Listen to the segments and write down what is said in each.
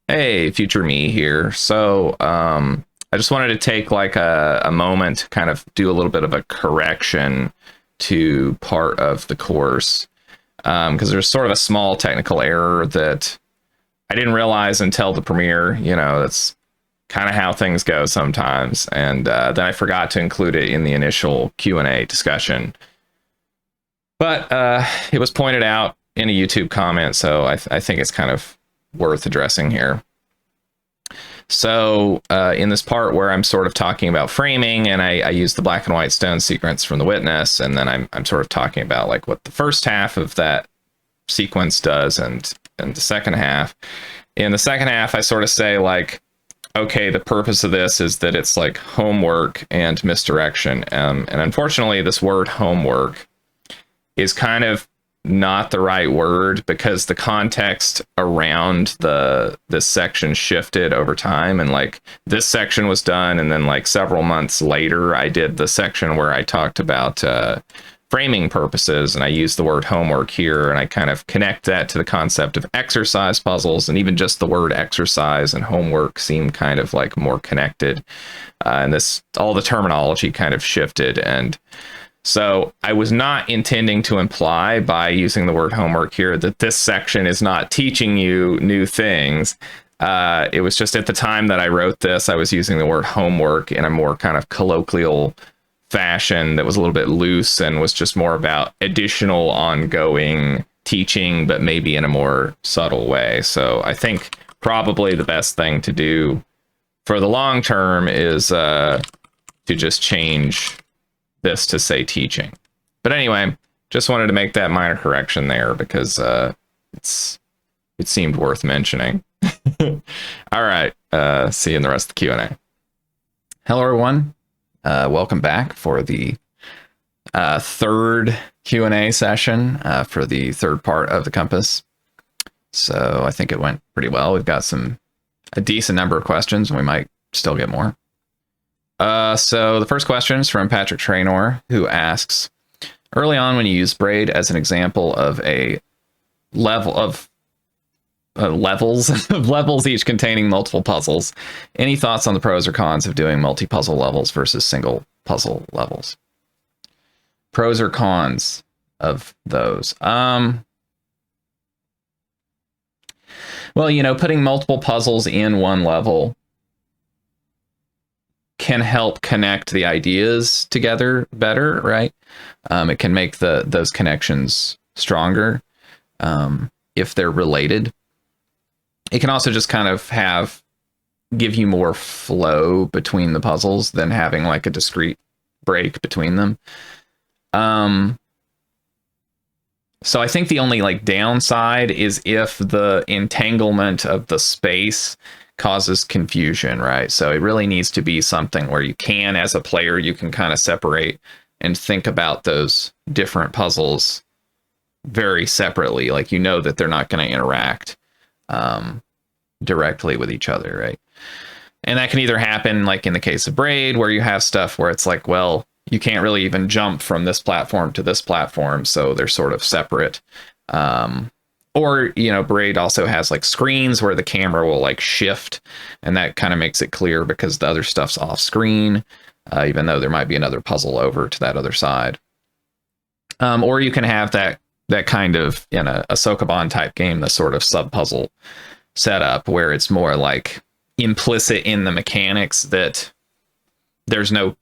Hey, future me here. I just wanted to take like a moment to kind of do a little bit of a correction to part of the course. Because there's sort of a small technical error that I didn't realize until the premiere. That's kind of how things go sometimes. And then I forgot to include it in the initial Q&A discussion. But it was pointed out in a YouTube comment, so I think it's kind of worth addressing here. So in this part where I'm sort of talking about framing, and I use the black and white stone sequence from the witness, and then I'm sort of talking about like what the first half of that sequence does and the second half. In the second half, I sort of say like, okay, the purpose of this is that it's like homework and misdirection. And unfortunately, this word homework is kind of not the right word because the context around this section shifted over time, and like this section was done, and then like several months later I did the section where I talked about framing purposes, and I used the word homework here, and I kind of connect that to the concept of exercise puzzles, and even just the word exercise and homework seem kind of like more connected, and this all the terminology kind of shifted. And so I was not intending to imply by using the word homework here that this section is not teaching you new things. It was just at the time that I wrote this, I was using the word homework in a more kind of colloquial fashion that was a little bit loose and was just more about additional ongoing teaching, but maybe in a more subtle way. So I think probably the best thing to do for the long term is to just change this to say teaching. But anyway, just wanted to make that minor correction there because it seemed worth mentioning. All right, see you in the rest of the Q&A. Hello everyone, welcome back for the third Q&A session for the third part of the compass. So I think it went pretty well. We've got a decent number of questions, and we might still get more. So the first question is from Patrick Traynor, who asks, early on when you use braid as an example of a level of levels each containing multiple puzzles, any thoughts on the pros or cons of doing multi-puzzle levels versus single puzzle levels? Pros or cons of those? Well, putting multiple puzzles in one level can help connect the ideas together better, right? It can make those connections stronger if they're related. It can also just kind of give you more flow between the puzzles than having like a discrete break between them. So I think the only like downside is if the entanglement of the space causes confusion, right? So it really needs to be something where you can, as a player, you can kind of separate and think about those different puzzles very separately. Like, that they're not going to interact directly with each other, right? And that can either happen like in the case of braid, where you have stuff where it's like, well, you can't really even jump from this platform to this platform, so they're sort of separate. Or, braid also has like screens where the camera will like shift, and that kind of makes it clear because the other stuff's off screen, even though there might be another puzzle over to that other side. Or you can have that kind of, in a Sokoban type game, the sort of sub puzzle setup where it's more like implicit in the mechanics that there's no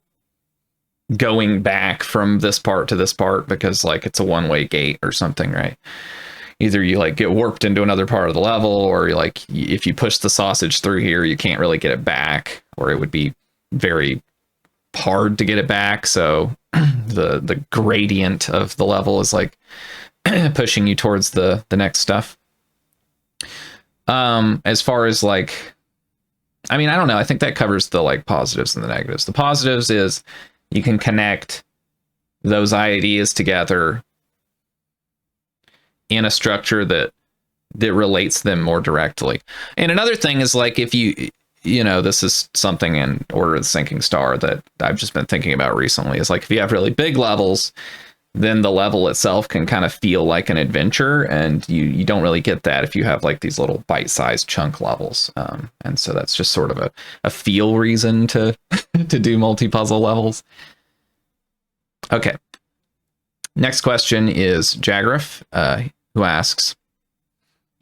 going back from this part to this part because like it's a one-way gate or something, right? Either you like get warped into another part of the level, or you like, if you push the sausage through here, you can't really get it back, or it would be very hard to get it back. So the gradient of the level is like pushing you towards the next stuff. As far as like, I don't know. I think that covers the like positives and the negatives. The positives is you can connect those ideas together in a structure that relates them more directly. And another thing is like, if this is something in Order of the Sinking Star that I've just been thinking about recently, is like, if you have really big levels, then the level itself can kind of feel like an adventure, and you don't really get that if you have like these little bite-sized chunk levels. And so that's just sort of a feel reason to to do multi-puzzle levels. Okay. Next question is Jagrif, who asks,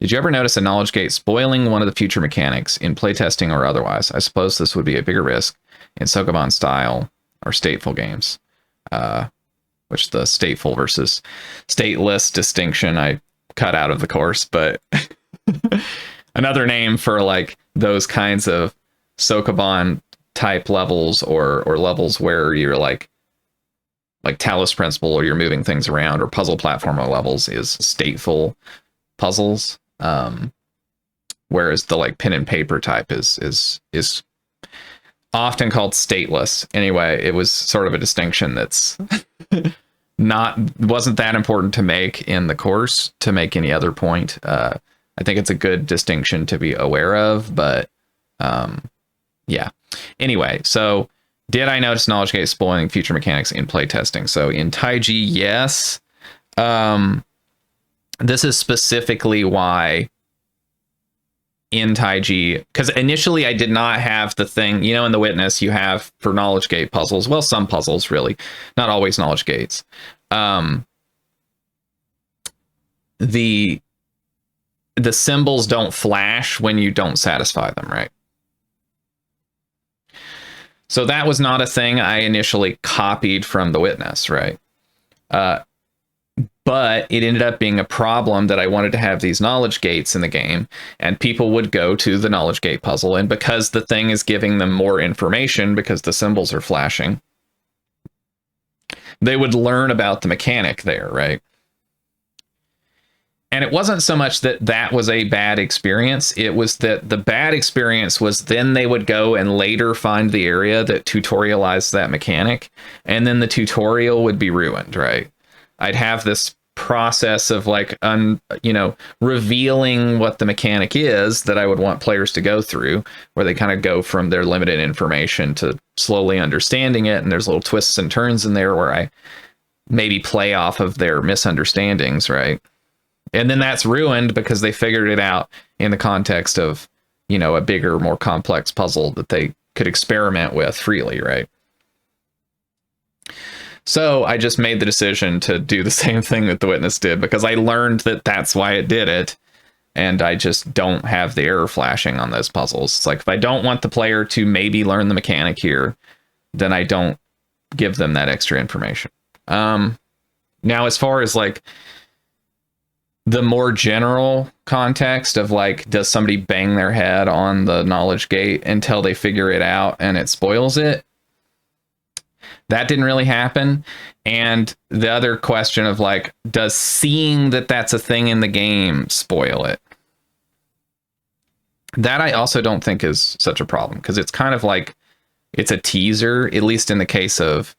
did you ever notice a knowledge gate spoiling one of the future mechanics in playtesting or otherwise? I suppose this would be a bigger risk in Sokoban style or stateful games. Which the stateful versus stateless distinction I cut out of the course, but another name for like those kinds of Sokoban type levels or levels where you're like Talos Principle, or you're moving things around, or puzzle platformer levels is stateful puzzles. Whereas the like pen and paper type is often called stateless. Anyway, it was sort of a distinction that's wasn't that important to make in the course to make any other point. I think it's a good distinction to be aware of, but yeah. Anyway, so did I notice knowledge gate spoiling future mechanics in playtesting? So in TAIJI, yes. This is specifically why in TAIJI, because initially I did not have the thing, you know, in the Witness you have for knowledge gate puzzles, well, some puzzles really, not always knowledge gates. The symbols don't flash when you don't satisfy them, right? So that was not a thing I initially copied from the Witness, right? But it ended up being a problem that I wanted to have these knowledge gates in the game, and people would go to the knowledge gate puzzle, and because the thing is giving them more information because the symbols are flashing, they would learn about the mechanic there, right? And it wasn't so much that that was a bad experience, it was that the bad experience was then they would go and later find the area that tutorialized that mechanic, and then the tutorial would be ruined, right? I'd have this process of like, revealing what the mechanic is that I would want players to go through, where they kind of go from their limited information to slowly understanding it. And there's little twists and turns in there where I maybe play off of their misunderstandings, right? And then that's ruined because they figured it out in the context of, a bigger, more complex puzzle that they could experiment with freely, right? So I just made the decision to do the same thing that the Witness did, because I learned that that's why it did it. And I just don't have the error flashing on those puzzles. It's like, if I don't want the player to maybe learn the mechanic here, then I don't give them that extra information. Now, as far as like the more general context of like, does somebody bang their head on the knowledge gate until they figure it out and it spoils it? That didn't really happen. And the other question of like, does seeing that that's a thing in the game spoil it? That I also don't think is such a problem, because it's kind of like, it's a teaser, at least in the case of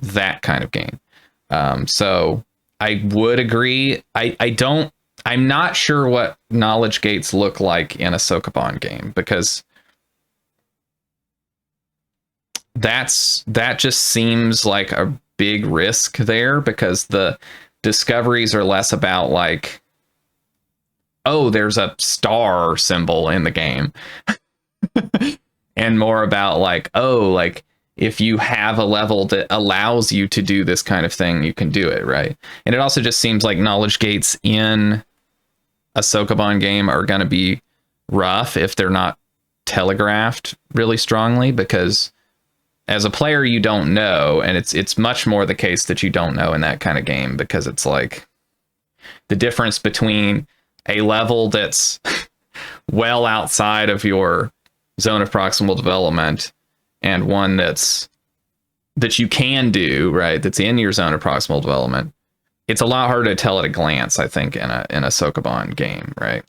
that kind of game. So I would agree. I'm not sure what knowledge gates look like in a Sokoban game, because that just seems like a big risk there, because the discoveries are less about like, oh, there's a star symbol in the game, and more about like, oh, like if you have a level that allows you to do this kind of thing, you can do it, right? And it also just seems like knowledge gates in a Sokoban game are going to be rough if they're not telegraphed really strongly, because as a player, you don't know, and it's much more the case that you don't know in that kind of game, because it's like the difference between a level that's well outside of your zone of proximal development and one that you can do, right, that's in your zone of proximal development. It's a lot harder to tell at a glance, I think, in a Sokoban game, right?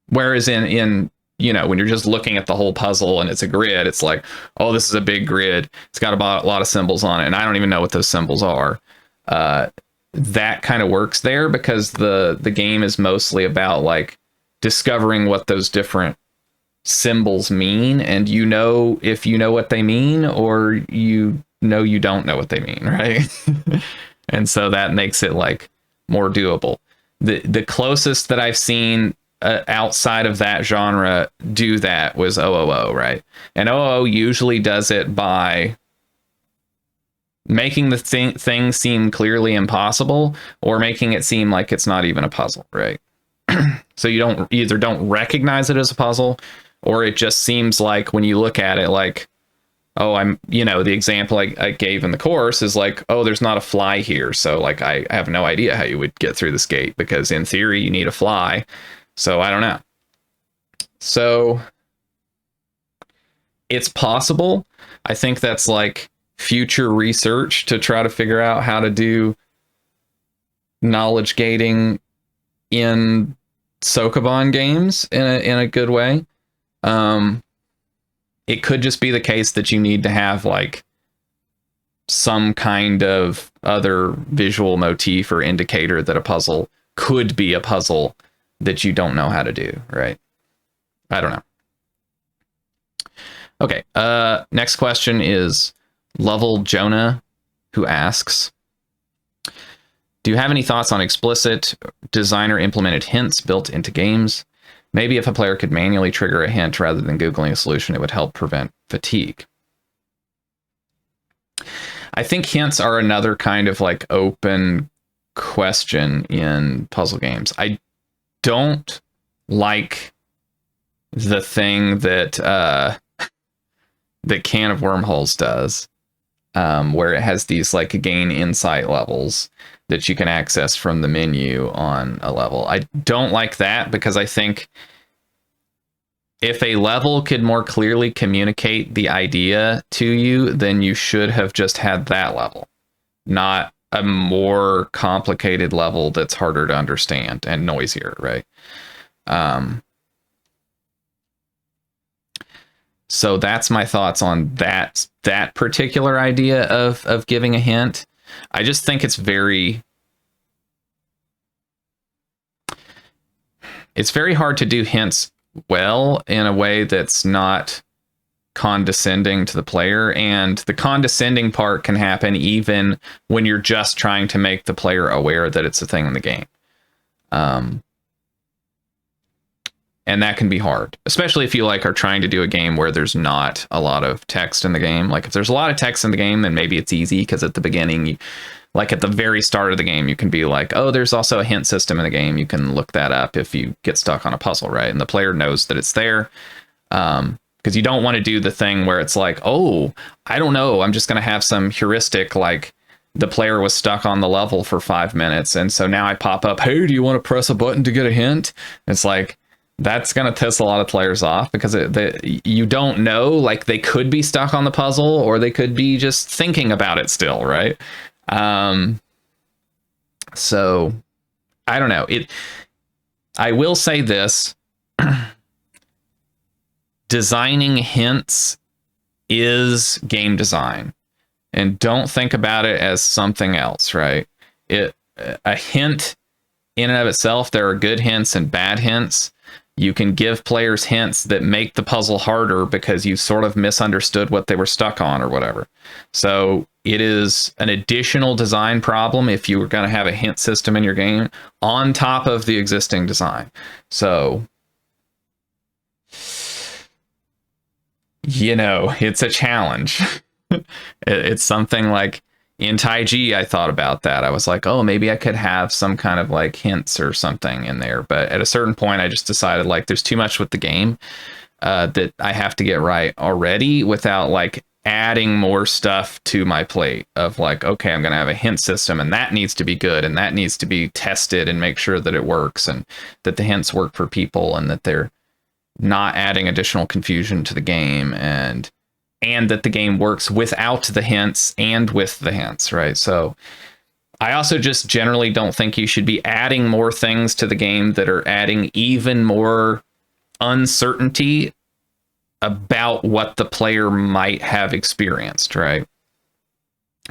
Whereas in when you're just looking at the whole puzzle and it's a grid, it's like, oh, this is a big grid. It's got a lot of symbols on it, and I don't even know what those symbols are. That kind of works there, because the game is mostly about like discovering what those different symbols mean, and if you know what they mean, or you no, you don't know what they mean, right? And so that makes it like more doable. The closest that I've seen outside of that genre do that was OOO, right? And OOO usually does it by making the thing seem clearly impossible, or making it seem like it's not even a puzzle, right? So you don't recognize it as a puzzle, or it just seems like when you look at it like, oh, the example I gave in the course is like, oh, there's not a fly here. So like, I have no idea how you would get through this gate, because in theory you need a fly. So I don't know. So it's possible. I think that's like future research to try to figure out how to do knowledge gating in Sokoban games in a good way. It could just be the case that you need to have like some kind of other visual motif or indicator that a puzzle could be a puzzle that you don't know how to do, right? I don't know. Okay, next question is Lovell Jonah, who asks, do you have any thoughts on explicit designer implemented hints built into games? Maybe if a player could manually trigger a hint rather than Googling a solution, it would help prevent fatigue. I think hints are another kind of like open question in puzzle games. I don't like the thing that that Can of Wormholes does, where it has these like gain insight levels that you can access from the menu on a level. I don't like that, because I think if a level could more clearly communicate the idea to you, then you should have just had that level, not a more complicated level that's harder to understand and noisier, right? So that's my thoughts on that particular idea of giving a hint. I just think it's very hard to do hints well in a way that's not condescending to the player, and the condescending part can happen even when you're just trying to make the player aware that it's a thing in the game. And that can be hard, especially if you like are trying to do a game where there's not a lot of text in the game. Like if there's a lot of text in the game, then maybe it's easy, because at the beginning, like at the very start of the game, you can be like, oh, there's also a hint system in the game. You can look that up if you get stuck on a puzzle, right? And the player knows that it's there. Because you don't want to do the thing where it's like, oh, I don't know, I'm just going to have some heuristic, like the player was stuck on the level for 5 minutes, and so now I pop up, hey, do you want to press a button to get a hint? It's like, that's going to piss a lot of players off, because you don't know, like they could be stuck on the puzzle, or they could be just thinking about it still, right? So I don't know. I will say this. Designing hints is game design, and don't think about it as something else, right? A hint in and of itself, there are good hints and bad hints. You can give players hints that make the puzzle harder because you sort of misunderstood what they were stuck on or whatever. So it is an additional design problem if you were going to have a hint system in your game on top of the existing design. So, it's a challenge. It's something like in TAIJI, I thought about that. I was like, oh, maybe I could have some kind of like hints or something in there. But at a certain point, I just decided like there's too much with the game that I have to get right already without like adding more stuff to my plate of like, okay, I'm going to have a hint system, and that needs to be good, and that needs to be tested and make sure that it works, and that the hints work for people, and that they're not adding additional confusion to the game, and that the game works without the hints and with the hints, right? So I also just generally don't think you should be adding more things to the game that are adding even more uncertainty about what the player might have experienced, right?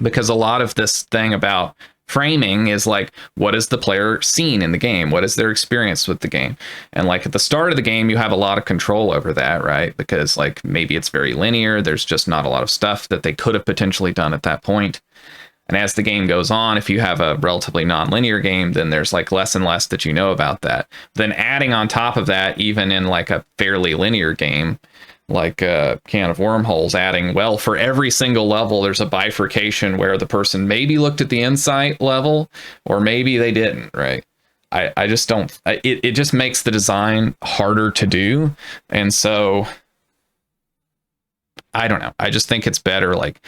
Because a lot of this thing about Framing is like, what has the player seen in the game? What is their experience with the game? And like at the start of the game, you have a lot of control over that, right? Because like maybe it's very linear. There's just not a lot of stuff that they could have potentially done at that point. And as the game goes on, if you have a relatively non-linear game, then there's like less and less that you know about that. Then adding on top of that, even in like a fairly linear game, like a Can of Wormholes, adding, well, for every single level, there's a bifurcation where the person maybe looked at the insight level or maybe they didn't, right? I just don't, it just makes the design harder to do. And so I don't know. I just think it's better, like,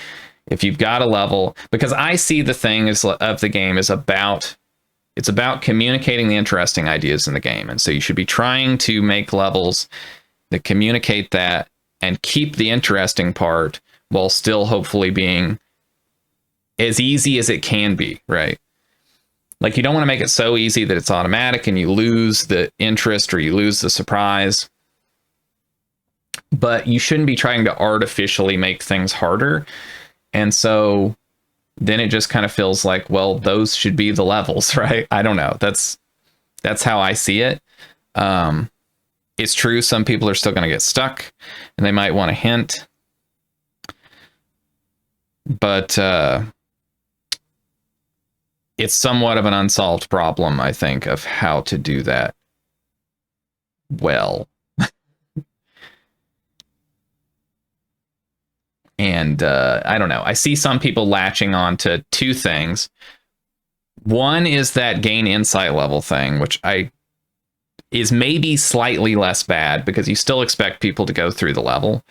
if you've got a level, because I see the thing is of the game is it's about communicating the interesting ideas in the game. And so you should be trying to make levels that communicate that and keep the interesting part while still hopefully being as easy as it can be, right? Like, you don't want to make it so easy that it's automatic and you lose the interest or you lose the surprise. But you shouldn't be trying to artificially make things harder. And so then it just kind of feels like, well, those should be the levels, right? I don't know. That's how I see it. It's true, some people are still going to get stuck and they might want a hint. But it's somewhat of an unsolved problem, I think, of how to do that well. And I don't know. I see some people latching on to two things. One is that gain insight level thing, which is maybe slightly less bad because you still expect people to go through the level.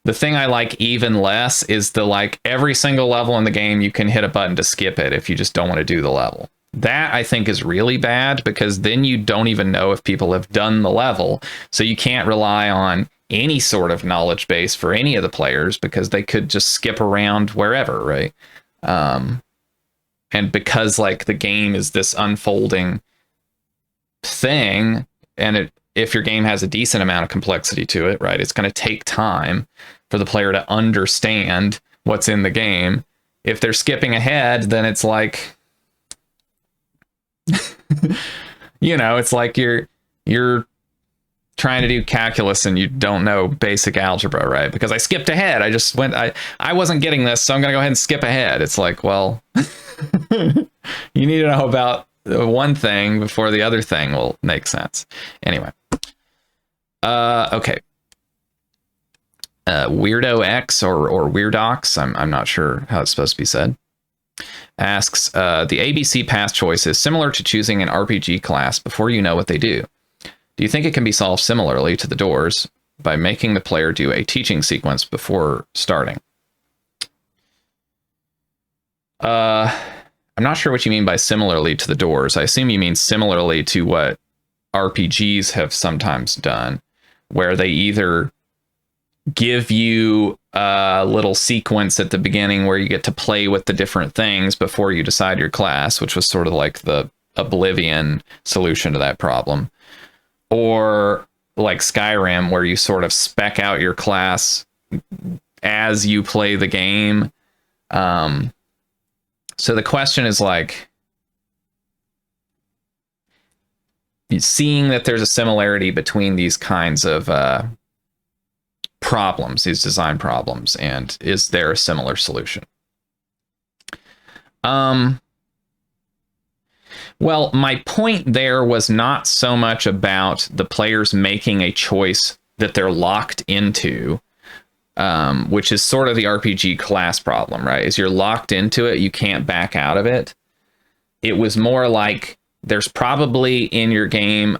The thing I like even less is the, like, every single level in the game, you can hit a button to skip it if you just don't want to do the level. That, I think, is really bad because then you don't even know if people have done the level. So you can't rely on any sort of knowledge base for any of the players because they could just skip around wherever, right? And because, like, the game is this unfolding thing, and if your game has a decent amount of complexity to it, right, it's going to take time for the player to understand what's in the game. If they're skipping ahead, then it's like, it's like you're trying to do calculus and you don't know basic algebra, right? Because I skipped ahead. I wasn't getting this, so I'm going to go ahead and skip ahead. It's like, well, you need to know about one thing before the other thing will make sense. Anyway. Okay. Weirdo X or Weirdox, I'm not sure how it's supposed to be said, asks, the ABC path choice is similar to choosing an RPG class before you know what they do. Do you think it can be solved similarly to the doors by making the player do a teaching sequence before starting? I'm not sure what you mean by similarly to the doors. I assume you mean similarly to what RPGs have sometimes done, where they either give you a little sequence at the beginning where you get to play with the different things before you decide your class, which was sort of like the Oblivion solution to that problem. Or like Skyrim, where you sort of spec out your class as you play the game. So the question is, like, seeing that there's a similarity between these kinds of problems, these design problems, and is there a similar solution? Well, my point there was not so much about the players making a choice that they're locked into, which is sort of the RPG class problem, right? Is you're locked into it, you can't back out of it. It was more like there's probably in your game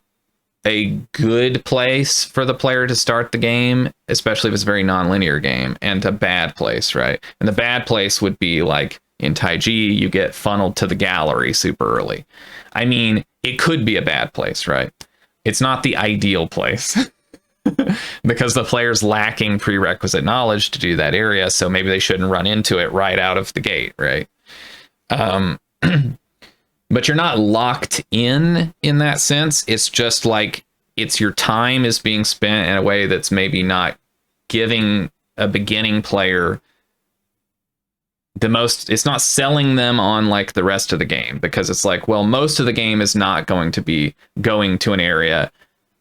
a good place for the player to start the game, especially if it's a very non-linear game, and a bad place, right? And the bad place would be like in TAIJI, you get funneled to the gallery super early. I mean, it could be a bad place, right? It's not the ideal place because the player's lacking prerequisite knowledge to do that area, so maybe they shouldn't run into it right out of the gate, right? But you're not locked in that sense. It's just like it's your time is being spent in a way that's maybe not giving a beginning player it's not selling them on like the rest of the game, because it's like, well, most of the game is not going to be going to an area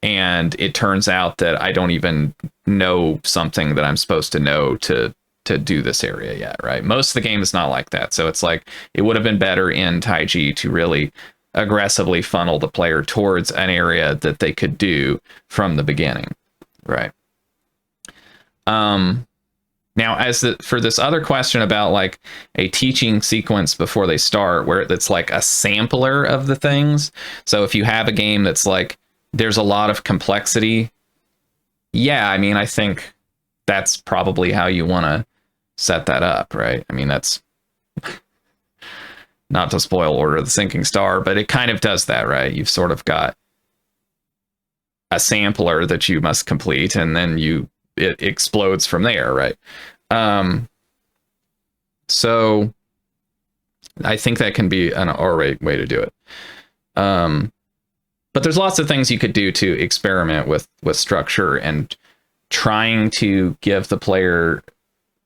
and it turns out that I don't even know something that I'm supposed to know to do this area yet, right? Most of the game is not like that. So it's like, it would have been better in TAIJI to really aggressively funnel the player towards an area that they could do from the beginning, right? Now, for this other question about like a teaching sequence before they start, where it's like a sampler of the things. So if you have a game that's like, there's a lot of complexity, yeah, I mean, I think that's probably how you want to set that up, right? I mean, that's not to spoil Order of the Sinking Star, but it kind of does that, right? You've sort of got a sampler that you must complete, and then it explodes from there, right? So I think that can be an alright way to do it. But there's lots of things you could do to experiment with structure and trying to give the player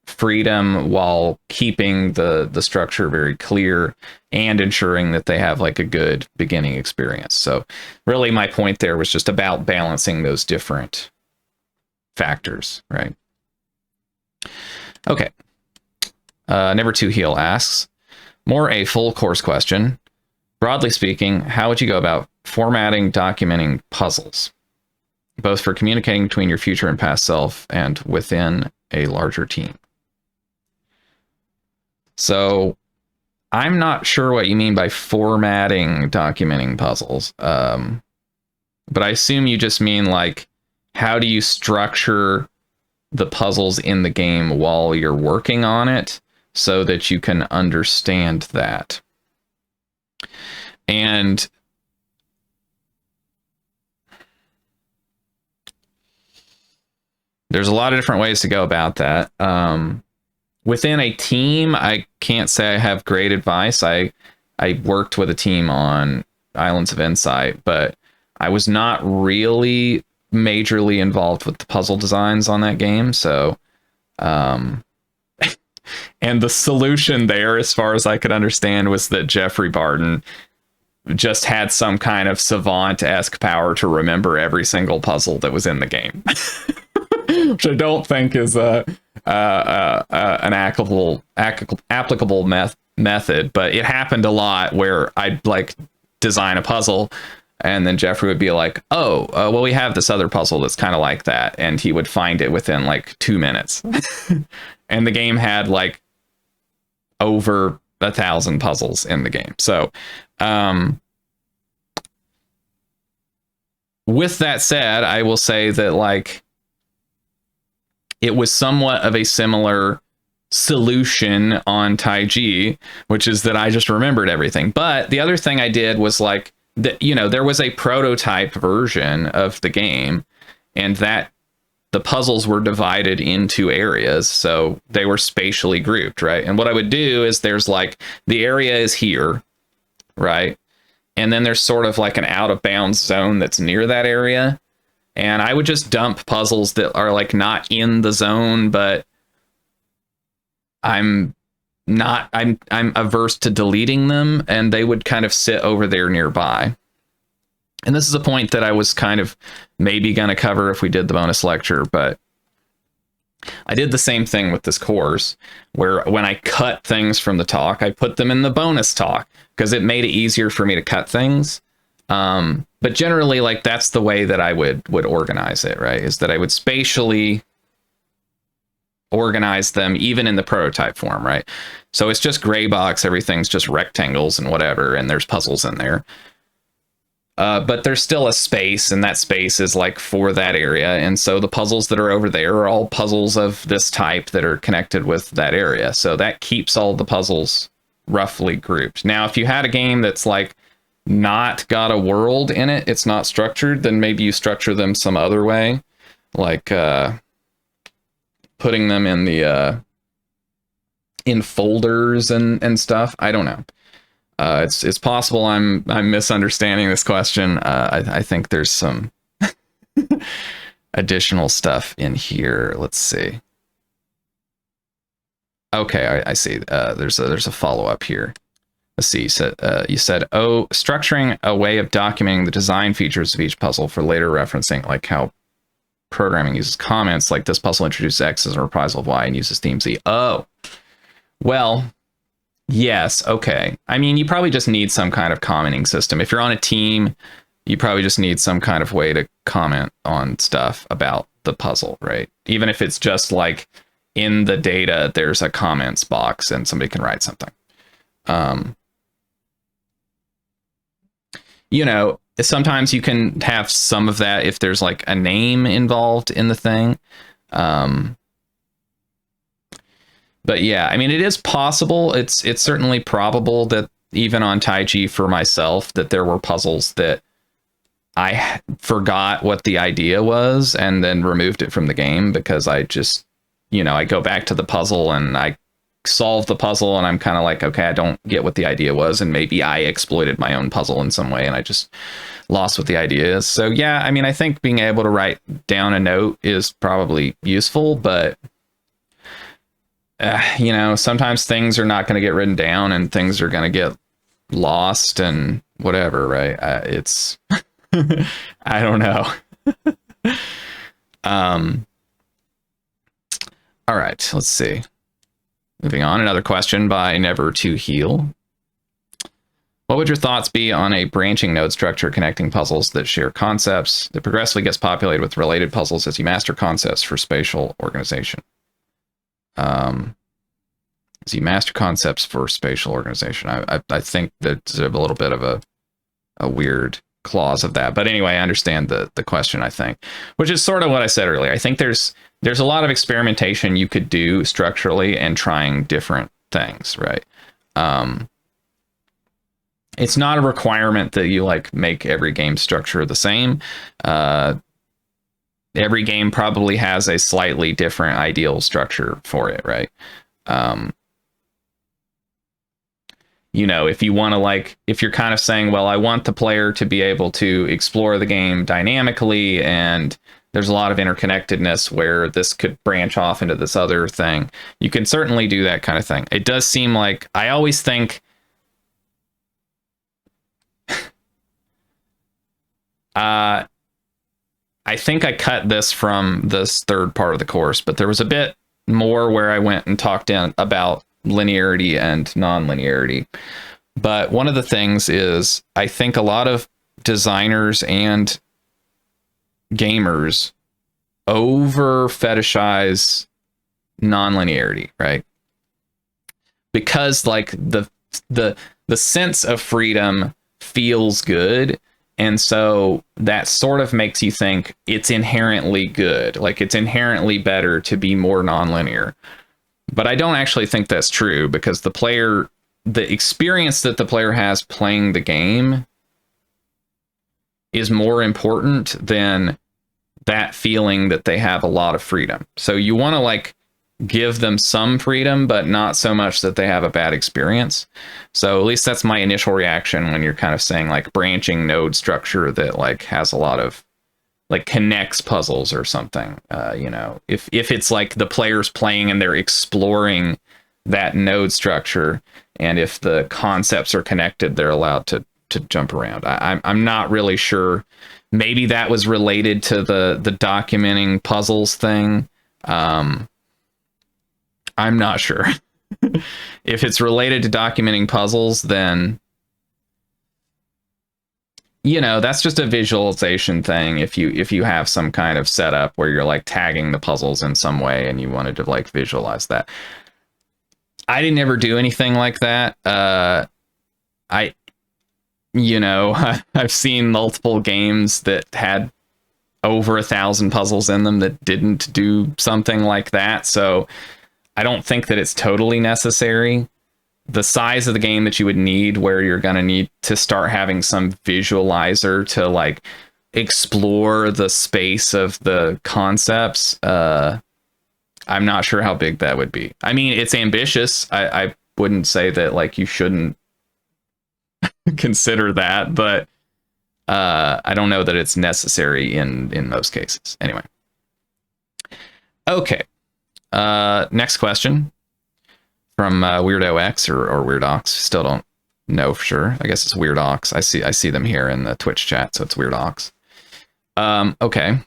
freedom while keeping the structure very clear and ensuring that they have like a good beginning experience. So really my point there was just about balancing those different factors, right? Okay. Never Too Heal asks, more a full course question. Broadly speaking, how would you go about formatting, documenting puzzles, both for communicating between your future and past self and within a larger team? So I'm not sure what you mean by formatting, documenting puzzles. But I assume you just mean like, how do you structure the puzzles in the game while you're working on it so that you can understand that? And there's a lot of different ways to go about that. Within a team, I can't say I have great advice. I worked with a team on Islands of Insight, but I was not really majorly involved with the puzzle designs on that game. So, and the solution there, as far as I could understand, was that Jeffrey Barton just had some kind of savant-esque power to remember every single puzzle that was in the game. Which I don't think is an applicable method, but it happened a lot where I'd like design a puzzle and then Jeffrey would be like, well, we have this other puzzle that's kind of like that, and he would find it within like 2 minutes. And the game had like over 1,000 puzzles in the game. So with that said, I will say that like it was somewhat of a similar solution on TAIJI, which is that I just remembered everything. But the other thing I did was like, there was a prototype version of the game, and that the puzzles were divided into areas, so they were spatially grouped, right? And what I would do is there's like, the area is here, right? And then there's sort of like an out of bounds zone that's near that area. And I would just dump puzzles that are like not in the zone, but I'm averse to deleting them, and they would kind of sit over there nearby. And this is a point that I was kind of maybe going to cover if we did the bonus lecture, but I did the same thing with this course, where when I cut things from the talk, I put them in the bonus talk because it made it easier for me to cut things. But generally, like, that's the way that I would organize it, right? Is that I would spatially organize them even in the prototype form, right? So it's just gray box, everything's just rectangles and whatever, and there's puzzles in there. But there's still a space, and that space is like for that area. And so the puzzles that are over there are all puzzles of this type that are connected with that area. So that keeps all the puzzles roughly grouped. Now, if you had a game that's like not got a world in it, it's not structured, then maybe you structure them some other way, like putting them in the in folders and stuff. I don't know. It's possible I'm misunderstanding this question. I think there's some additional stuff in here. Let's see. Okay, I see. There's a follow up here. Let's see. So, you said, oh, structuring a way of documenting the design features of each puzzle for later referencing, like how programming uses comments, like this puzzle introduces X as a reprisal of Y and uses theme Z. Oh, well, yes. Okay. I mean, you probably just need some kind of commenting system. If you're on a team, you probably just need some kind of way to comment on stuff about the puzzle, right? Even if it's just like in the data, there's a comments box and somebody can write something. You know, sometimes you can have some of that if there's like a name involved in the thing. But yeah, I mean, it is possible. It's certainly probable that even on TAIJI for myself, that there were puzzles that I forgot what the idea was and then removed it from the game because I just, you know, I go back to the puzzle and I solve the puzzle and I'm kind of like, okay, I don't get what the idea was, and maybe I exploited my own puzzle in some way and I just lost what the idea is. So yeah, I mean, I think being able to write down a note is probably useful, but you know, sometimes things are not going to get written down and things are going to get lost and whatever, right? It's I don't know. All right, let's see. Moving on, another question by Never to Heal. What would your thoughts be on a branching node structure connecting puzzles that share concepts that progressively gets populated with related puzzles as you master concepts for spatial organization? As you master concepts for spatial organization. I think there's a little bit of a weird clause of that. But anyway, I understand the question, I think, which is sort of what I said earlier. I think there's a lot of experimentation you could do structurally and trying different things, right? It's not a requirement that you like make every game structure the same. Every game probably has a slightly different ideal structure for it, right? You know, if you want to like, if you're kind of saying, well, I want the player to be able to explore the game dynamically and there's a lot of interconnectedness where this could branch off into this other thing, you can certainly do that kind of thing. It does seem like, I always think, I think I cut this from this third part of the course, but there was a bit more where I went and talked about linearity and non-linearity. But one of the things is, I think a lot of designers and gamers over fetishize non-linearity, right? Because like the sense of freedom feels good, and so that sort of makes you think it's inherently good, like it's inherently better to be more non-linear. But I don't actually think that's true, because the experience that the player has playing the game is more important than that feeling that they have a lot of freedom. So you want to like give them some freedom, but not so much that they have a bad experience. So at least that's my initial reaction when you're kind of saying like branching node structure that like has a lot of like connects puzzles or something. You know, if it's like the player's playing and they're exploring that node structure, and if the concepts are connected, they're allowed to jump around. I'm not really sure. Maybe that was related to the documenting puzzles thing. I'm not sure. If it's related to documenting puzzles, then, you know, that's just a visualization thing. If you have some kind of setup where you're like tagging the puzzles in some way and you wanted to like visualize that. I didn't ever do anything like that. You know, I've seen multiple games that had over 1,000 puzzles in them that didn't do something like that. So I don't think that it's totally necessary. The size of the game that you would need, where you're going to need to start having some visualizer to like explore the space of the concepts, I'm not sure how big that would be. I mean, it's ambitious. I wouldn't say that like you shouldn't consider that, but I don't know that it's necessary in most cases. Anyway. Okay. Next question. from Weirdo X or Weird Ox. Still don't know for sure. I guess it's Weird Ox. I see them here in the Twitch chat, so it's Weird Ox. Okay,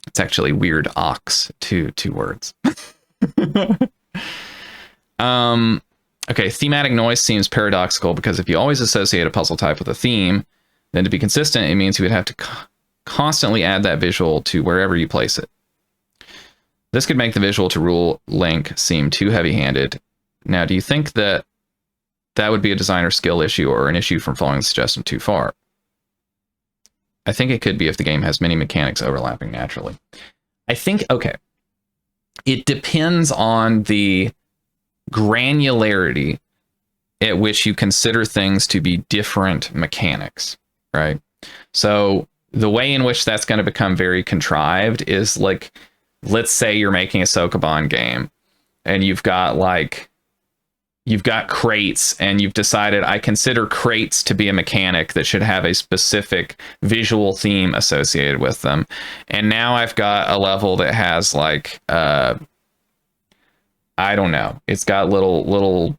it's actually Weird Ox, two words. Okay, thematic noise seems paradoxical because if you always associate a puzzle type with a theme, then to be consistent, it means you would have to constantly add that visual to wherever you place it. This could make the visual to rule link seem too heavy-handed. Now, do you think that would be a designer skill issue or an issue from following the suggestion too far? I think it could be if the game has many mechanics overlapping naturally. I think, okay, it depends on the granularity at which you consider things to be different mechanics, right? So the way in which that's going to become very contrived is like, let's say you're making a Sokoban game and you've got crates and you've decided I consider crates to be a mechanic that should have a specific visual theme associated with them. And now I've got a level that has like, I don't know. It's got little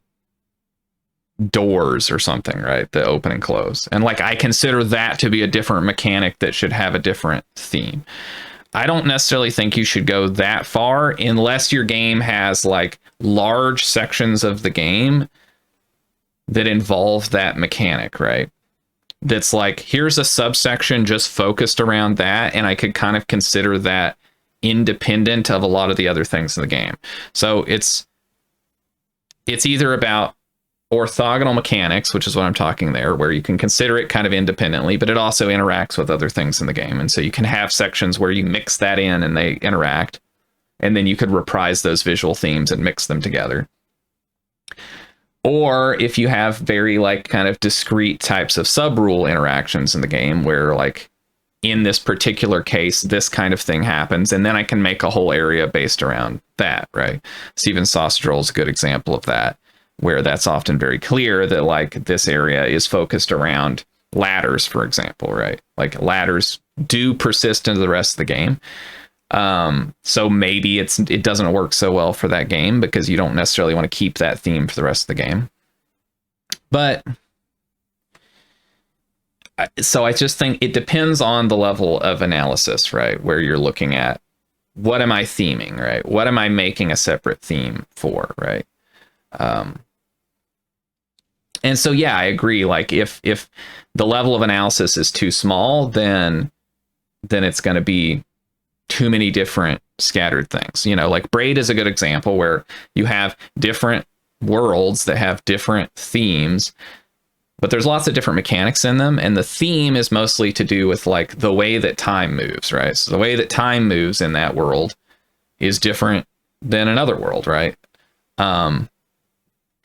doors or something, right? That open and close. And like, I consider that to be a different mechanic that should have a different theme. I don't necessarily think you should go that far unless your game has like large sections of the game that involve that mechanic, right? That's like, here's a subsection just focused around that. And I could kind of consider that independent of a lot of the other things in the game. So it's either about orthogonal mechanics, which is what I'm talking there, where you can consider it kind of independently, but it also interacts with other things in the game. And so you can have sections where you mix that in and they interact, and then you could reprise those visual themes and mix them together. Or if you have very like kind of discrete types of sub-rule interactions in the game where like, in this particular case, this kind of thing happens, and then I can make a whole area based around that, right? Steven Sausage Roll is a good example of that, where that's often very clear that like this area is focused around ladders, for example, right? Like ladders do persist into the rest of the game. So maybe it doesn't work so well for that game because you don't necessarily want to keep that theme for the rest of the game. But so I just think it depends on the level of analysis, right? Where you're looking at what am I theming, right? What am I making a separate theme for, right? And so, yeah, I agree. Like if the level of analysis is too small, then it's going to be too many different scattered things. You know, like Braid is a good example where you have different worlds that have different themes, but there's lots of different mechanics in them. And the theme is mostly to do with like the way that time moves, right? So the way that time moves in that world is different than another world, right?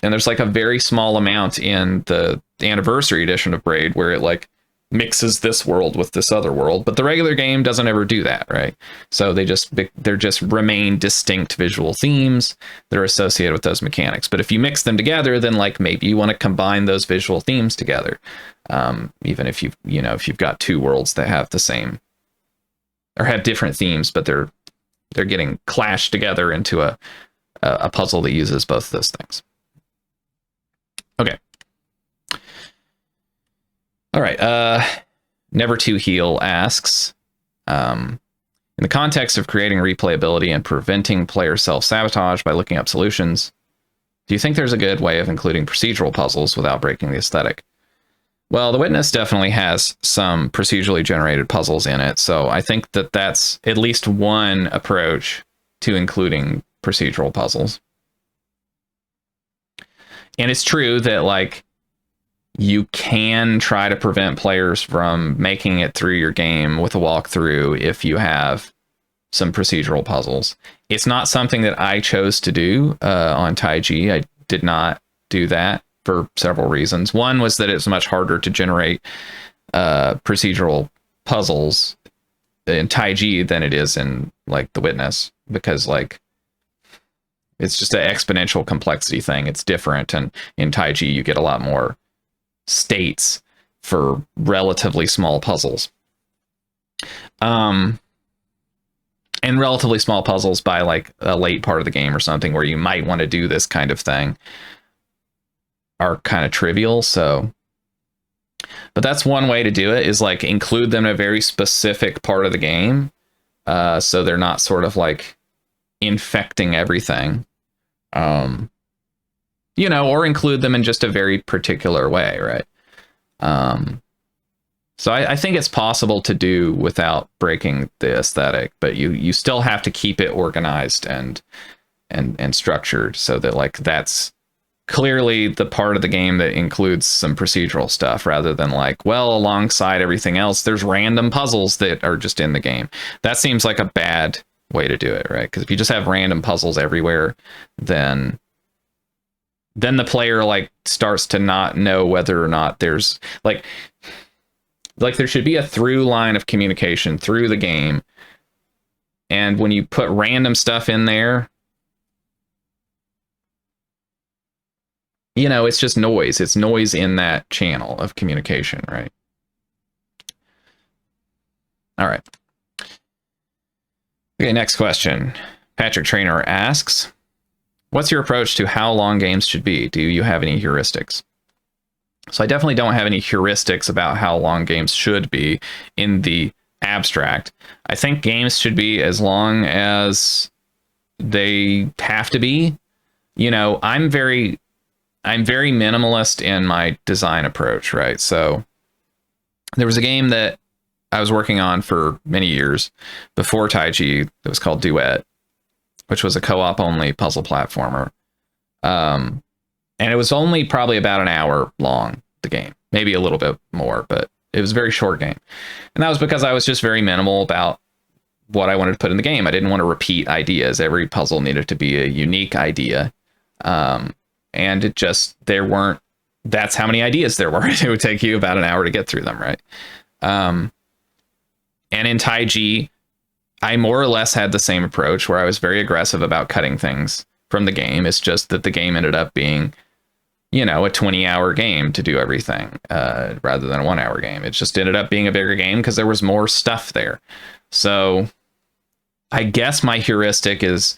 And there's like a very small amount in the anniversary edition of Braid where it like mixes this world with this other world, but the regular game doesn't ever do that, right? So they're just remain distinct visual themes that are associated with those mechanics. But if you mix them together, then like maybe you want to combine those visual themes together, even if you've got two worlds that have the same or have different themes, but they're getting clashed together into a puzzle that uses both of those things. Okay. All right. Never to Heal asks, in the context of creating replayability and preventing player self-sabotage by looking up solutions, do you think there's a good way of including procedural puzzles without breaking the aesthetic? Well, The Witness definitely has some procedurally generated puzzles in it, so I think that that's at least one approach to including procedural puzzles. And it's true that like you can try to prevent players from making it through your game with a walkthrough if you have some procedural puzzles. It's not something that I chose to do on TAIJI. I did not do that for several reasons. One was that it's much harder to generate procedural puzzles in TAIJI than it is in like The Witness, because like it's just an exponential complexity thing. It's different, and in TAIJI you get a lot more states for relatively small puzzles. and relatively small puzzles by like a late part of the game or something where you might want to do this kind of thing are kind of trivial. So, but that's one way to do it, is like include them in a very specific part of the game, so they're not sort of like infecting everything, you know, or include them in just a very particular way, right? So I think it's possible to do without breaking the aesthetic, but you still have to keep it organized and structured so that like that's clearly the part of the game that includes some procedural stuff, rather than like, well, alongside everything else, there's random puzzles that are just in the game. That seems like a bad way to do it, right? Because if you just have random puzzles everywhere, then the player like starts to not know whether or not there's like there should be a through line of communication through the game. And when you put random stuff in there, you know, it's just noise. It's noise in that channel of communication, right? All right. Okay, next question. Patrick Trainer asks, what's your approach to how long games should be? Do you have any heuristics? So I definitely don't have any heuristics about how long games should be in the abstract. I think games should be as long as they have to be. You know, I'm very minimalist in my design approach, right? So there was a game that I was working on for many years before TAIJI that was called Duet, which was a co-op only puzzle platformer. And it was only probably about an hour long, the game, maybe a little bit more, but it was a very short game. And that was because I was just very minimal about what I wanted to put in the game. I didn't want to repeat ideas. Every puzzle needed to be a unique idea. And it just, that's how many ideas there were. It would take you about an hour to get through them, right? And in TAIJI, I more or less had the same approach where I was very aggressive about cutting things from the game. It's just that the game ended up being, you know, a 20-hour game to do everything, rather than a 1-hour game. It just ended up being a bigger game because there was more stuff there. So I guess my heuristic is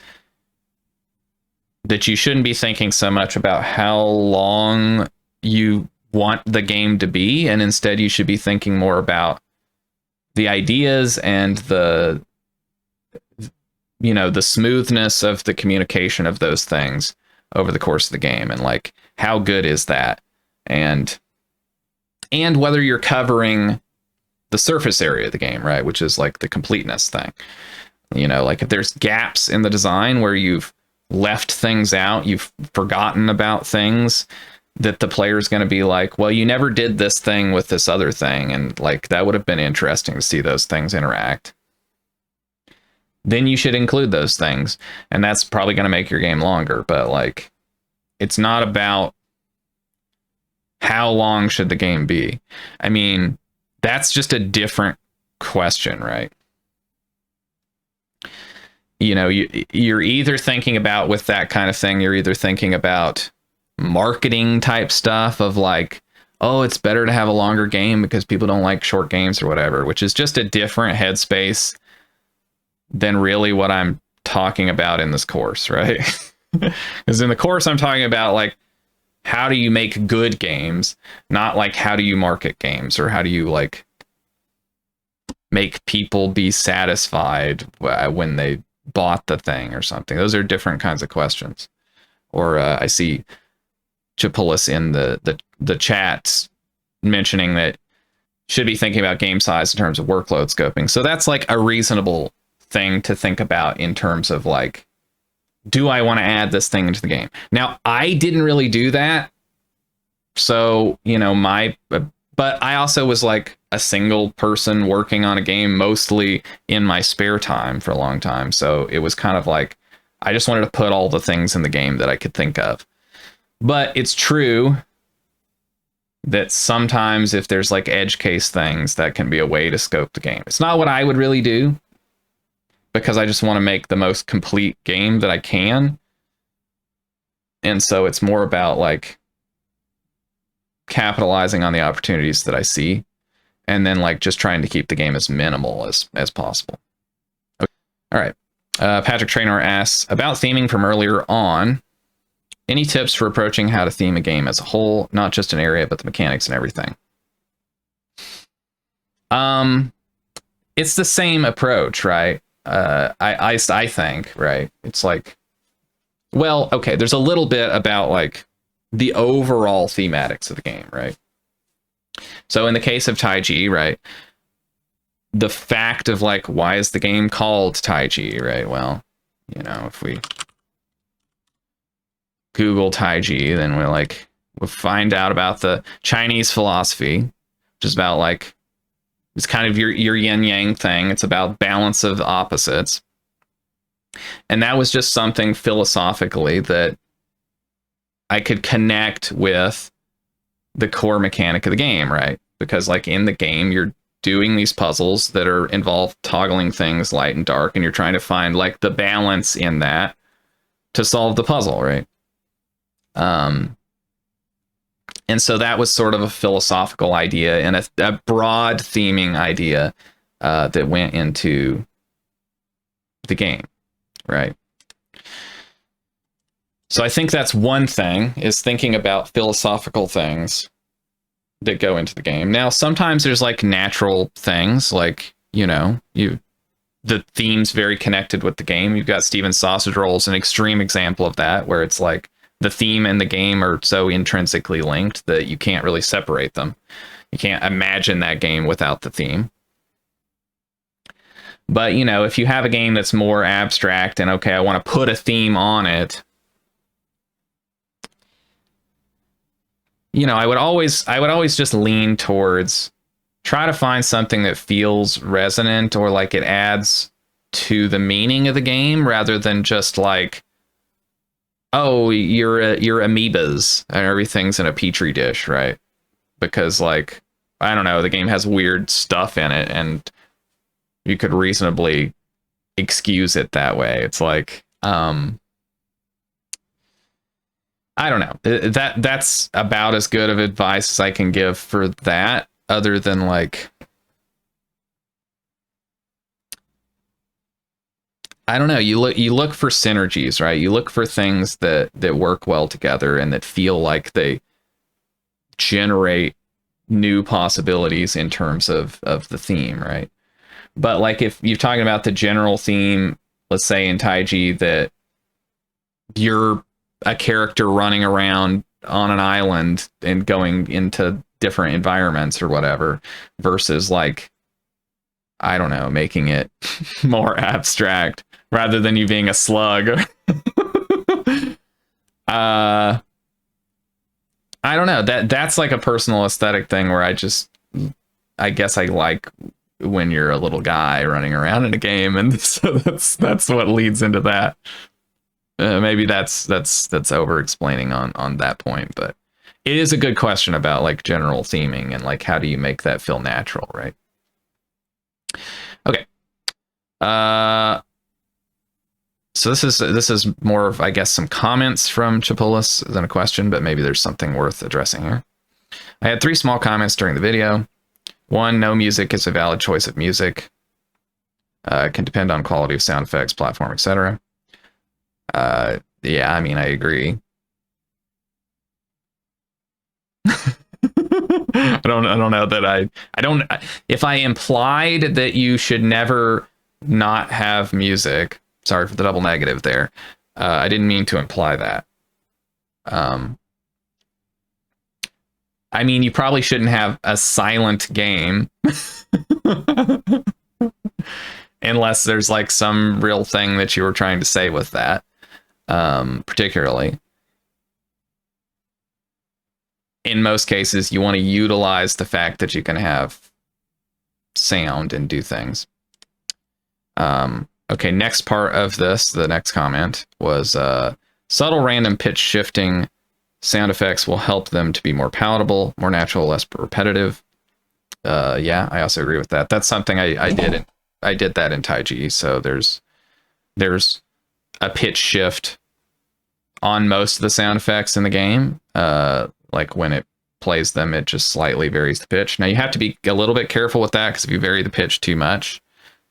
that you shouldn't be thinking so much about how long you want the game to be, and instead you should be thinking more about the ideas and the, you know, the smoothness of the communication of those things over the course of the game, and like how good is that, and whether you're covering the surface area of the game, right, which is like the completeness thing. You know, like if there's gaps in the design where you've left things out, you've forgotten about things that the player's going to be like, well, you never did this thing with this other thing, and like that would have been interesting to see those things interact, then you should include those things, and that's probably going to make your game longer. But like, it's not about how long should the game be. I mean, that's just a different question, right? You know, you're either thinking about, with that kind of thing, you're either thinking about marketing type stuff of like, oh, it's better to have a longer game because people don't like short games or whatever, which is just a different headspace than really what I'm talking about in this course, right? Because in the course, I'm talking about like, how do you make good games, not like how do you market games, or how do you like make people be satisfied when they bought the thing or something. Those are different kinds of questions. Or I see Chipolis in the chats mentioning that should be thinking about game size in terms of workload scoping. So that's like a reasonable thing to think about in terms of like, do I want to add this thing into the game? Now, I didn't really do that. So, you know, but I also was like a single person working on a game mostly in my spare time for a long time. So it was kind of like, I just wanted to put all the things in the game that I could think of. But it's true that sometimes if there's like edge case things, that can be a way to scope the game. It's not what I would really do, because I just want to make the most complete game that I can. And so it's more about like capitalizing on the opportunities that I see, and then like just trying to keep the game as minimal as possible. Okay. All right. Patrick Traynor asks about theming from earlier on. Any tips for approaching how to theme a game as a whole, not just an area, but the mechanics and everything? It's the same approach, right? I think, right? It's like, well, okay, there's a little bit about like the overall thematics of the game, right? So in the case of TAIJI, right, the fact of like, why is the game called TAIJI, right? Well, you know, if we Google TAIJI, then we'll find out about the Chinese philosophy, which is about like, it's kind of your yin yang thing. It's about balance of opposites. And that was just something philosophically that I could connect with the core mechanic of the game, right? Because like in the game, you're doing these puzzles that are involve toggling things light and dark, and you're trying to find like the balance in that to solve the puzzle, right? And so that was sort of a philosophical idea and a broad theming idea that went into the game, right? So I think that's one thing, is thinking about philosophical things that go into the game. Now, sometimes there's like natural things, like, you know, the theme's very connected with the game. You've got Steven's Sausage Rolls, an extreme example of that, where it's like the theme and the game are so intrinsically linked that you can't really separate them. You can't imagine that game without the theme. But, you know, if you have a game that's more abstract and, okay, I want to put a theme on it, you know, I would always just lean towards try to find something that feels resonant or like it adds to the meaning of the game, rather than just like, oh, you're amoebas and everything's in a petri dish, right? Because like, I don't know, the game has weird stuff in it and you could reasonably excuse it that way. It's like, I don't know. That's about as good of advice as I can give for that, other than like, I don't know. You look for synergies, right? You look for things that work well together and that feel like they generate new possibilities in terms of the theme, right? But like if you're talking about the general theme, let's say in TAIJI, that you're a character running around on an island and going into different environments or whatever, versus like, I don't know, making it more abstract rather than you being a slug. I don't know. That's like a personal aesthetic thing where I guess I like when you're a little guy running around in a game, and so that's what leads into that. Maybe that's over explaining on that point, but it is a good question about like general theming and like how do you make that feel natural, right? Okay. So this is more of, I guess, some comments from Chipolis than a question, but maybe there's something worth addressing here. I had 3 small comments during the video. 1, no music is a valid choice of music. It can depend on quality of sound effects, platform, etc. Yeah, I mean, I agree. I don't know that I don't. If I implied that you should never not have music, sorry for the double negative there. I didn't mean to imply that. I mean, you probably shouldn't have a silent game unless there's like some real thing that you were trying to say with that, particularly. In most cases, you want to utilize the fact that you can have sound and do things. Okay, next part of this, the next comment was subtle random pitch shifting sound effects will help them to be more palatable, more natural, less repetitive. Yeah, I also agree with that. That's something I did. I did that in TAIJI. So there's a pitch shift on most of the sound effects in the game. Like when it plays them, it just slightly varies the pitch. Now you have to be a little bit careful with that, because if you vary the pitch too much,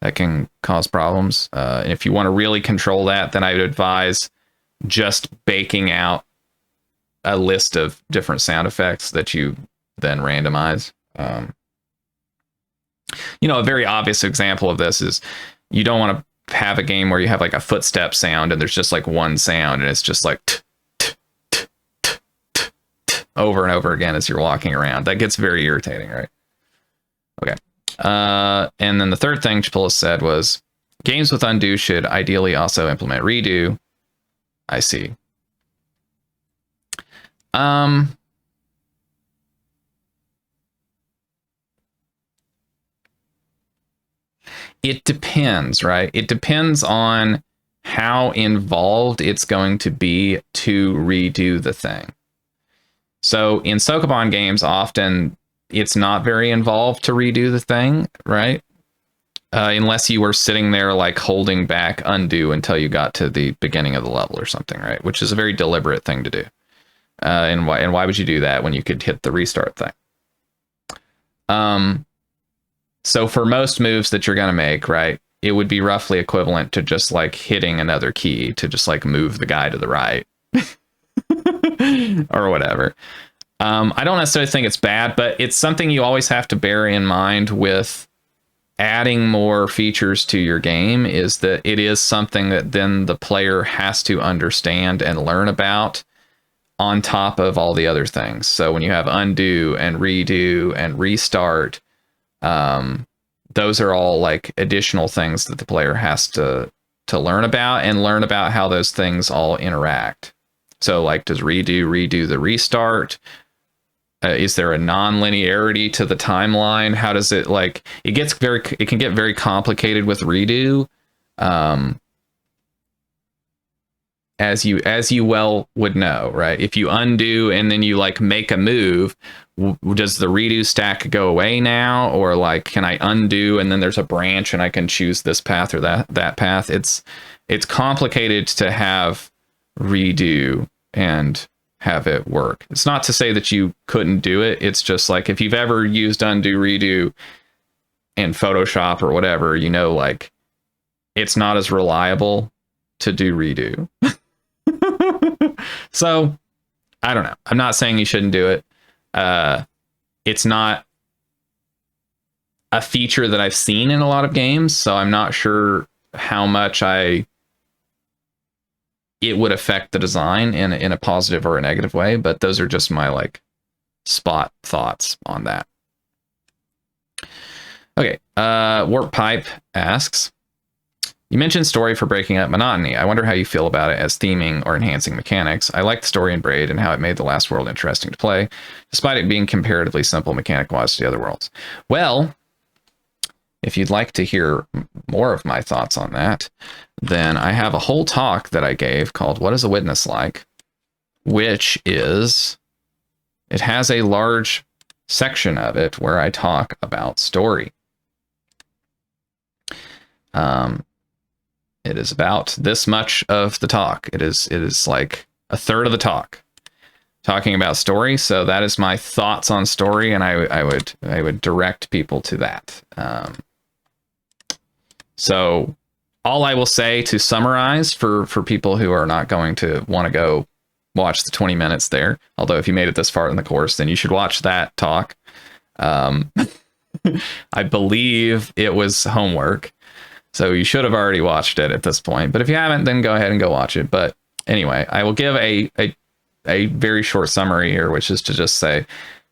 that can cause problems. And if you want to really control that, then I would advise just baking out a list of different sound effects that you then randomize. A very obvious example of this is you don't want to have a game where you have like a footstep sound and there's just like one sound and it's just like over and over again as you're walking around. That gets very irritating, right? Okay. And then the third thing Chipola said was games with undo should ideally also implement redo. I see. It depends, right? It depends on how involved it's going to be to redo the thing. So in Sokoban games, often it's not very involved to redo the thing, right? Unless you were sitting there like holding back undo until you got to the beginning of the level or something, right? Which is a very deliberate thing to do. And why would you do that when you could hit the restart thing? So for most moves that you're going to make, right, it would be roughly equivalent to just like hitting another key to just like move the guy to the right or whatever. I don't necessarily think it's bad, but it's something you always have to bear in mind with adding more features to your game, is that it is something that then the player has to understand and learn about on top of all the other things. So when you have undo and redo and restart, those are all like additional things that the player has to learn about and learn about how those things all interact. So like, does redo the restart? Is there a non-linearity to the timeline? How does it like, it can get very complicated with redo. As you well would know, right? If you undo and then you like make a move, does the redo stack go away now? Or like, can I undo and then there's a branch and I can choose this path or that path? It's complicated to have redo and have it work. It's not to say that you couldn't do it. It's just like, if you've ever used undo redo in Photoshop or whatever, like it's not as reliable to do redo. So I don't know. I'm not saying you shouldn't do it. It's not a feature that I've seen in a lot of games, so I'm not sure how much it would affect the design in a positive or a negative way, but those are just my like spot thoughts on that. Okay, Warp Pipe asks, you mentioned story for breaking up monotony. I wonder how you feel about it as theming or enhancing mechanics. I like the story in Braid and how it made the last world interesting to play, despite it being comparatively simple mechanic-wise to the other worlds. Well, if you'd like to hear more of my thoughts on that, then I have a whole talk that I gave called What is a Witness Like? Which is, it has a large section of it where I talk about story. It is about this much of the talk. It is like a third of the talk talking about story. So that is my thoughts on story, and I would direct people to that. So all I will say to summarize for people who are not going to want to go watch the 20 minutes there, although if you made it this far in the course, then you should watch that talk. I believe it was homework, so you should have already watched it at this point. But if you haven't, then go ahead and go watch it. But anyway, I will give a very short summary here, which is to just say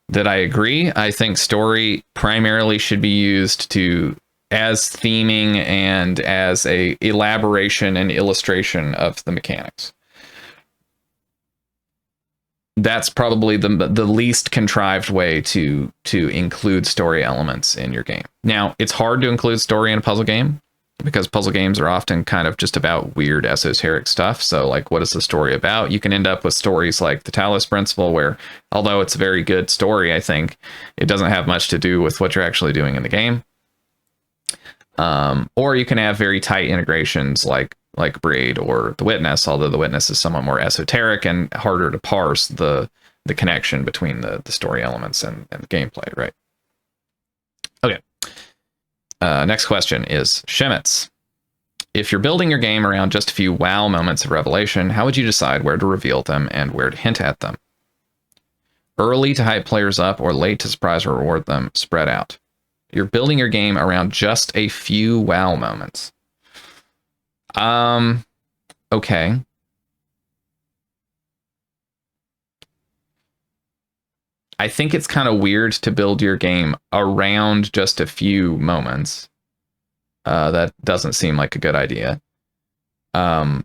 that I agree. I think story primarily should be used as theming and as a elaboration and illustration of the mechanics. That's probably the least contrived way to include story elements in your game. Now, it's hard to include story in a puzzle game, because puzzle games are often kind of just about weird esoteric stuff. So like, what is the story about? You can end up with stories like the Talos Principle, where although it's a very good story, I think it doesn't have much to do with what you're actually doing in the game. Or you can have very tight integrations like Braid or The Witness, although The Witness is somewhat more esoteric and harder to parse the connection between the story elements and the gameplay, right? Okay. Next question is Shemitz. If you're building your game around just a few wow moments of revelation, how would you decide where to reveal them and where to hint at them? Early to hype players up or late to surprise or reward them, spread out. You're building your game around just a few wow moments. Okay. I think it's kind of weird to build your game around just a few moments. That doesn't seem like a good idea. But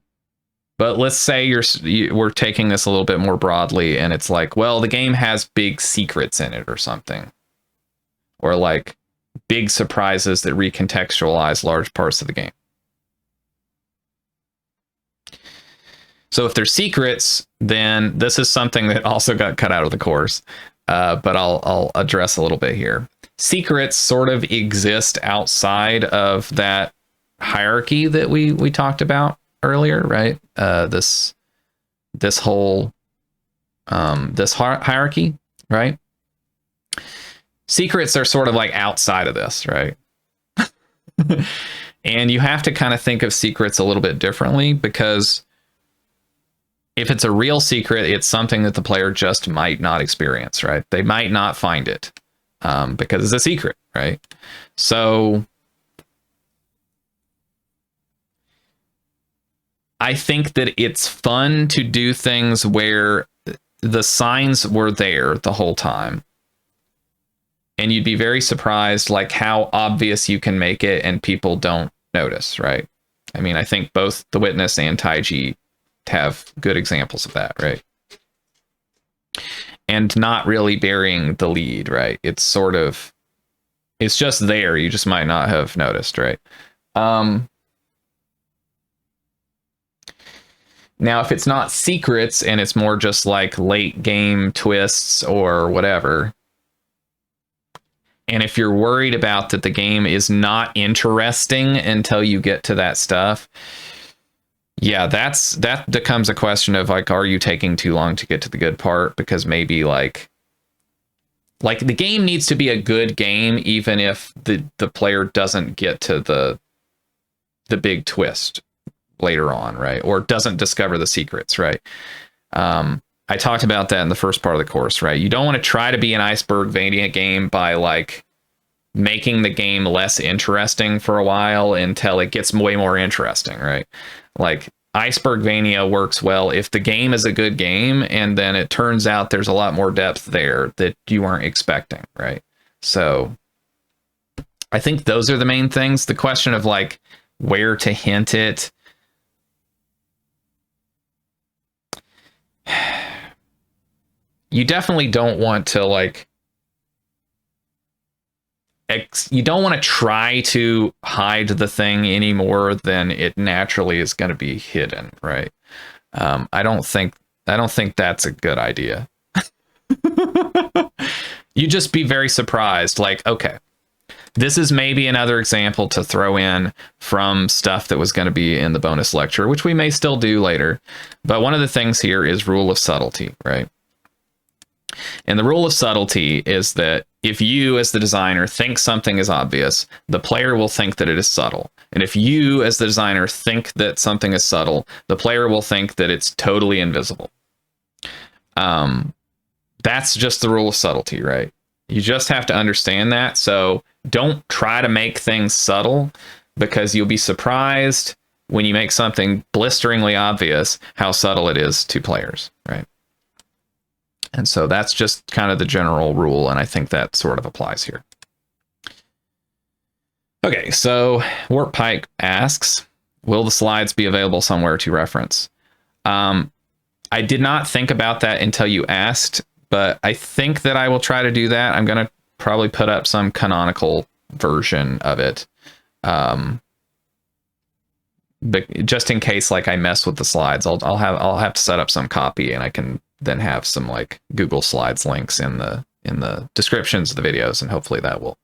let's say we're taking this a little bit more broadly, and it's like, well, the game has big secrets in it or something. Or like big surprises that recontextualize large parts of the game. So if there's secrets, then this is something that also got cut out of the course. But I'll address a little bit here. Secrets sort of exist outside of that hierarchy that we talked about earlier, right? This whole hierarchy, right? Secrets are sort of like outside of this, right? And you have to kind of think of secrets a little bit differently, because if it's a real secret, it's something that the player just might not experience, right? They might not find it because it's a secret, right? So I think that it's fun to do things where the signs were there the whole time. And you'd be very surprised like how obvious you can make it and people don't notice, right? I mean, I think both The Witness and TAIJI have good examples of that, right? And not really bearing the lead, right? It's sort of, it's just there. You just might not have noticed, right? Now, if it's not secrets and it's more just like late game twists or whatever, and if you're worried about that the game is not interesting until you get to that stuff, yeah, that becomes a question of like, are you taking too long to get to the good part? Because maybe like the game needs to be a good game, even if the player doesn't get to the big twist later on, right? Or doesn't discover the secrets, right? I talked about that in the first part of the course, right? You don't want to try to be an Icebergvania game by like making the game less interesting for a while until it gets way more interesting, right? Like Icebergvania works well if the game is a good game and then it turns out there's a lot more depth there that you weren't expecting, right? So I think those are the main things. The question of like where to hint it, you definitely don't want to like, you don't want to try to hide the thing any more than it naturally is going to be hidden, right? I don't think that's a good idea. You just be very surprised, like, okay, this is maybe another example to throw in from stuff that was going to be in the bonus lecture, which we may still do later. But one of the things here is rule of subtlety, right? And the rule of subtlety is that if you, as the designer, think something is obvious, the player will think that it is subtle. And if you, as the designer, think that something is subtle, the player will think that it's totally invisible. That's just the rule of subtlety, right? You just have to understand that. So don't try to make things subtle, because you'll be surprised when you make something blisteringly obvious how subtle it is to players, right? And so that's just kind of the general rule, and I think that sort of applies here. Okay, so Warp Pike asks, will the slides be available somewhere to reference? I did not think about that until you asked, but I think that I will try to do that. I'm going to probably put up some canonical version of it. But just in case like I mess with the slides, I'll have to set up some copy, and I can then have some like Google Slides links in the descriptions of the videos, and hopefully that'll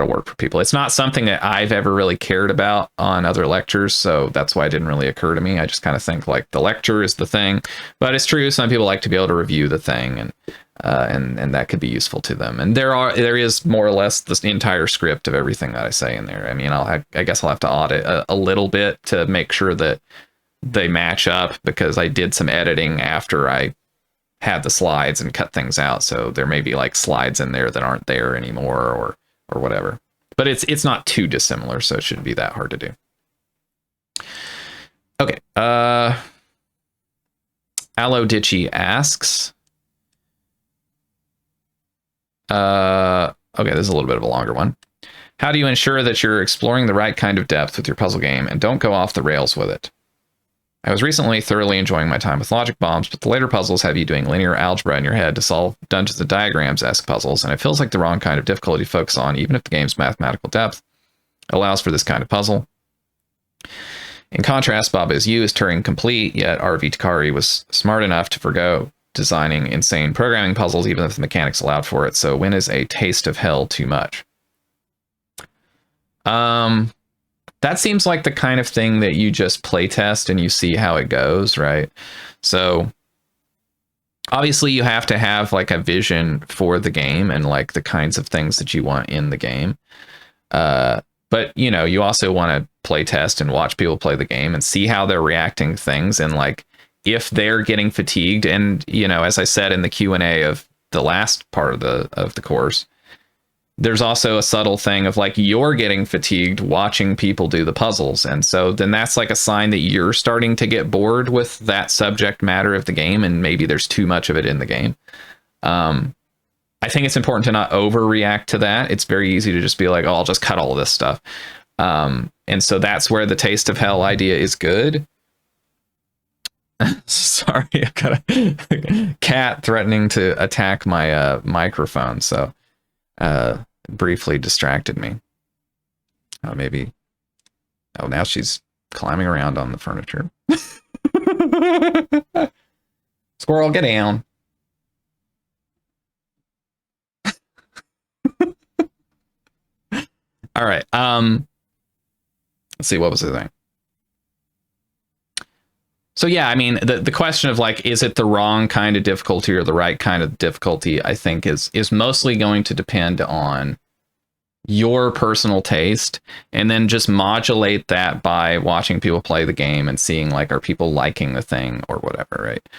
work for people. It's not something that I've ever really cared about on other lectures, so that's why it didn't really occur to me. I just kind of think like the lecture is the thing, but it's true, some people like to be able to review the thing, and that could be useful to them. And there is more or less the entire script of everything that I say in there. I mean, I guess I'll have to audit a little bit to make sure that they match up, because I did some editing after I had the slides and cut things out, so there may be like slides in there that aren't there anymore or whatever. But it's not too dissimilar, so it shouldn't be that hard to do. Okay. Alloditchy asks. Okay, this is a little bit of a longer one. How do you ensure that you're exploring the right kind of depth with your puzzle game and don't go off the rails with it? I was recently thoroughly enjoying my time with logic bombs, but the later puzzles have you doing linear algebra in your head to solve Dungeons and Diagrams-esque puzzles, and it feels like the wrong kind of difficulty to focus on, even if the game's mathematical depth allows for this kind of puzzle. In contrast, Baba Is You is Turing complete, yet R.V. Takari was smart enough to forgo designing insane programming puzzles, even if the mechanics allowed for it. So when is a taste of hell too much? That seems like the kind of thing that you just play test and you see how it goes, right? So obviously you have to have like a vision for the game and like the kinds of things that you want in the game. But you know, you also want to play test and watch people play the game and see how they're reacting to things, and like if they're getting fatigued. And you know, as I said in the Q&A of the last part of the course, there's also a subtle thing of like you're getting fatigued watching people do the puzzles, and so then that's like a sign that you're starting to get bored with that subject matter of the game, and maybe there's too much of it in the game. I think it's important to not overreact to that. It's very easy to just be like, oh, I'll just cut all of this stuff. And so that's where the taste of hell idea is good. Sorry, I got a cat threatening to attack my microphone, so briefly distracted me. Oh, maybe. Oh, now she's climbing around on the furniture. Squirrel, get down. All right. Let's see, what was the thing? So yeah, I mean, the question of like, is it the wrong kind of difficulty or the right kind of difficulty, I think is mostly going to depend on your personal taste, and then just modulate that by watching people play the game and seeing like, are people liking the thing or whatever, right?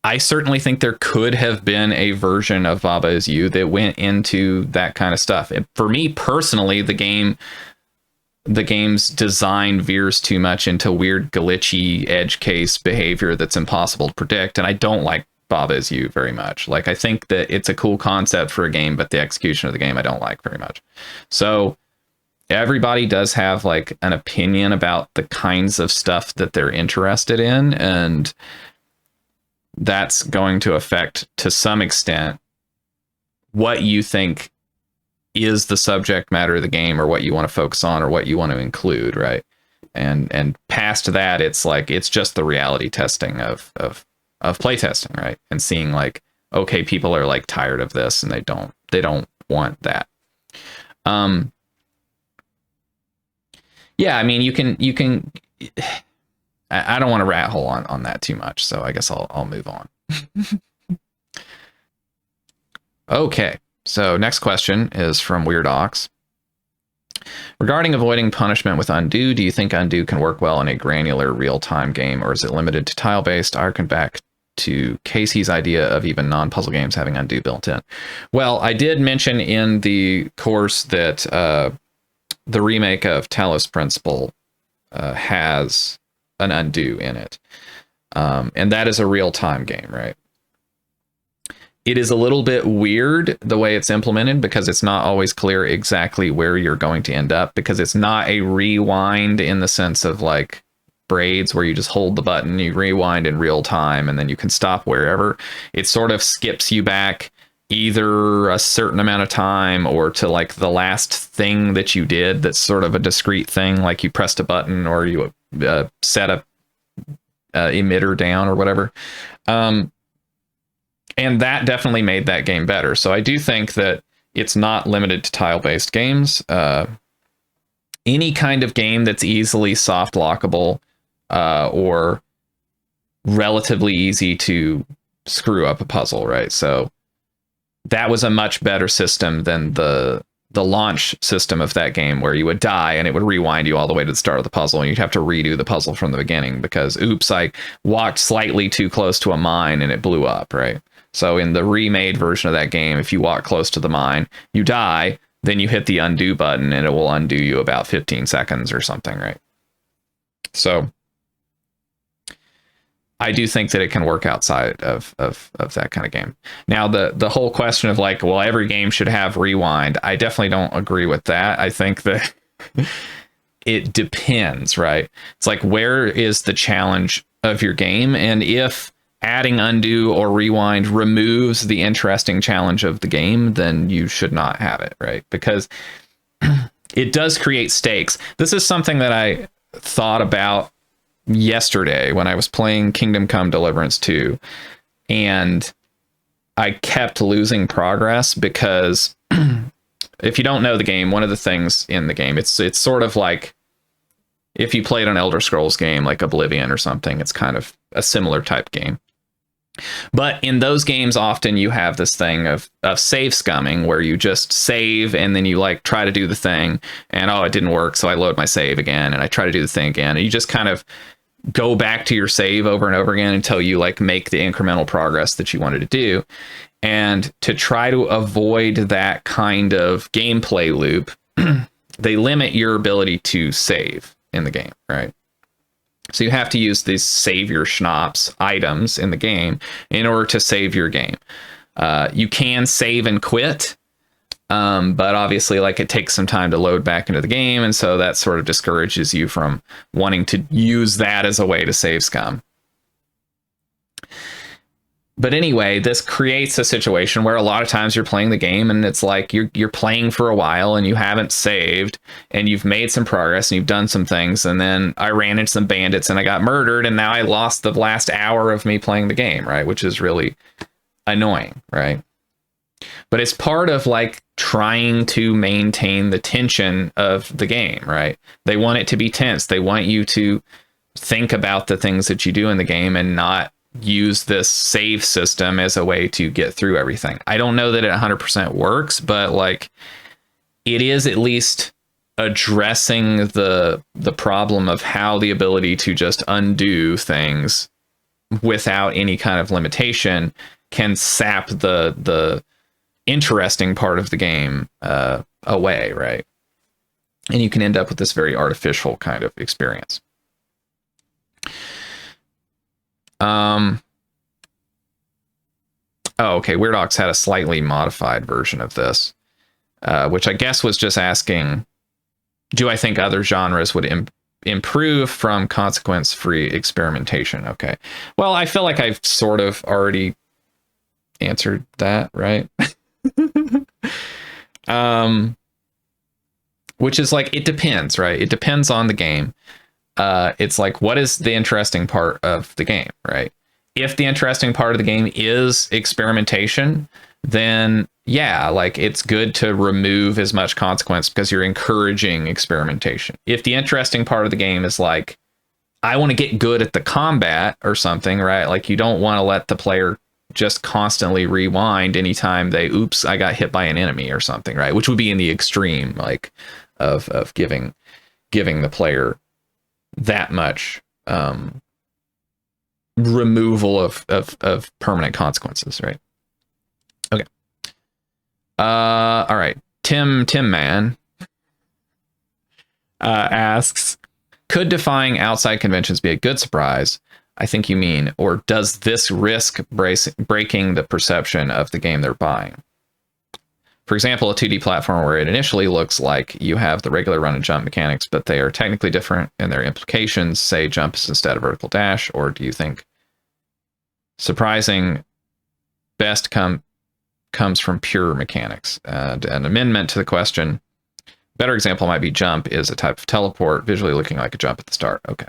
I certainly think there could have been a version of Baba Is You that went into that kind of stuff. For me personally, the game's design veers too much into weird glitchy edge case behavior that's impossible to predict, and I don't like Baba Is You very much. Like, I think that it's a cool concept for a game, but the execution of the game I don't like very much. So everybody does have like an opinion about the kinds of stuff that they're interested in, and that's going to affect to some extent what you think is the subject matter of the game, or what you want to focus on, or what you want to include, right? And past that, it's like, it's just the reality testing of playtesting, right? And seeing like, okay, people are like tired of this and they don't want that. Yeah, I mean, you can I don't want to rat hole on that too much, so I guess I'll move on. Okay, so next question is from Weird Ox. Regarding avoiding punishment with undo, do you think undo can work well in a granular real-time game, or is it limited to tile-based? I harken back to Casey's idea of even non-puzzle games having undo built in. Well, I did mention in the course that the remake of Talos Principle has an undo in it, and that is a real-time game, right? It is a little bit weird the way it's implemented, because it's not always clear exactly where you're going to end up, because it's not a rewind in the sense of like Braids where you just hold the button, you rewind in real time, and then you can stop wherever. It sort of skips you back either a certain amount of time or to like the last thing that you did that's sort of a discrete thing, like you pressed a button or you set a emitter down or whatever. And that definitely made that game better. So I do think that it's not limited to tile-based games. Any kind of game that's easily soft lockable or relatively easy to screw up a puzzle, right? So that was a much better system than the launch system of that game, where you would die and it would rewind you all the way to the start of the puzzle, and you'd have to redo the puzzle from the beginning because, oops, I walked slightly too close to a mine and it blew up, right? So in the remade version of that game, if you walk close to the mine, you die, then you hit the undo button and it will undo you about 15 seconds or something, right? So I do think that it can work outside of that kind of game. Now, the whole question of like, well, every game should have rewind, I definitely don't agree with that. I think that it depends, right? It's like, where is the challenge of your game? And if adding undo or rewind removes the interesting challenge of the game, then you should not have it, right? Because it does create stakes. This is something that I thought about yesterday when I was playing Kingdom Come Deliverance 2, and I kept losing progress because if you don't know the game, one of the things in the game, it's sort of like if you played an Elder Scrolls game like Oblivion or something, it's kind of a similar type game. But in those games, often you have this thing of save scumming, where you just save and then you like try to do the thing and, oh, it didn't work, so I load my save again and I try to do the thing again, and you just kind of go back to your save over and over again until you like make the incremental progress that you wanted to do. And to try to avoid that kind of gameplay loop, they limit your ability to save in the game, right? So you have to use these save your schnapps items in the game in order to save your game. You can save and quit, but obviously, like, it takes some time to load back into the game, and so that sort of discourages you from wanting to use that as a way to save scum. But anyway, this creates a situation where a lot of times you're playing the game and it's like you're playing for a while and you haven't saved and you've made some progress and you've done some things, and then I ran into some bandits and I got murdered, and now I lost the last hour of me playing the game, right? Which is really annoying, right? But it's part of like trying to maintain the tension of the game, right? They want it to be tense. They want you to think about the things that you do in the game and not use this save system as a way to get through everything. I don't know that it 100% works, but like, it is at least addressing the problem of how the ability to just undo things without any kind of limitation can sap the interesting part of the game away, right? And you can end up with this very artificial kind of experience. Oh, okay. Weird Ox had a slightly modified version of this, which I guess was just asking, do I think other genres would improve from consequence-free experimentation? Okay. Well, I feel like I've sort of already answered that, right? Which is like, it depends, right? It depends on the game. It's like, what is the interesting part of the game, right? If the interesting part of the game is experimentation, then yeah, like, it's good to remove as much consequence because you're encouraging experimentation. If the interesting part of the game is like, I want to get good at the combat or something, right? Like, you don't want to let the player just constantly rewind anytime they, oops, I got hit by an enemy or something, right? Which would be in the extreme, like, of giving the player that much removal of permanent consequences, right? Okay. All right. Tim Man asks, could defying outside conventions be a good surprise? I think you mean, or does this risk breaking the perception of the game they're buying? For example, a 2D platform where it initially looks like you have the regular run and jump mechanics, but they are technically different in their implications, say jump is instead of vertical dash, or do you think surprising best comes from pure mechanics? And an amendment to the question, better example might be jump is a type of teleport, visually looking like a jump at the start. Okay.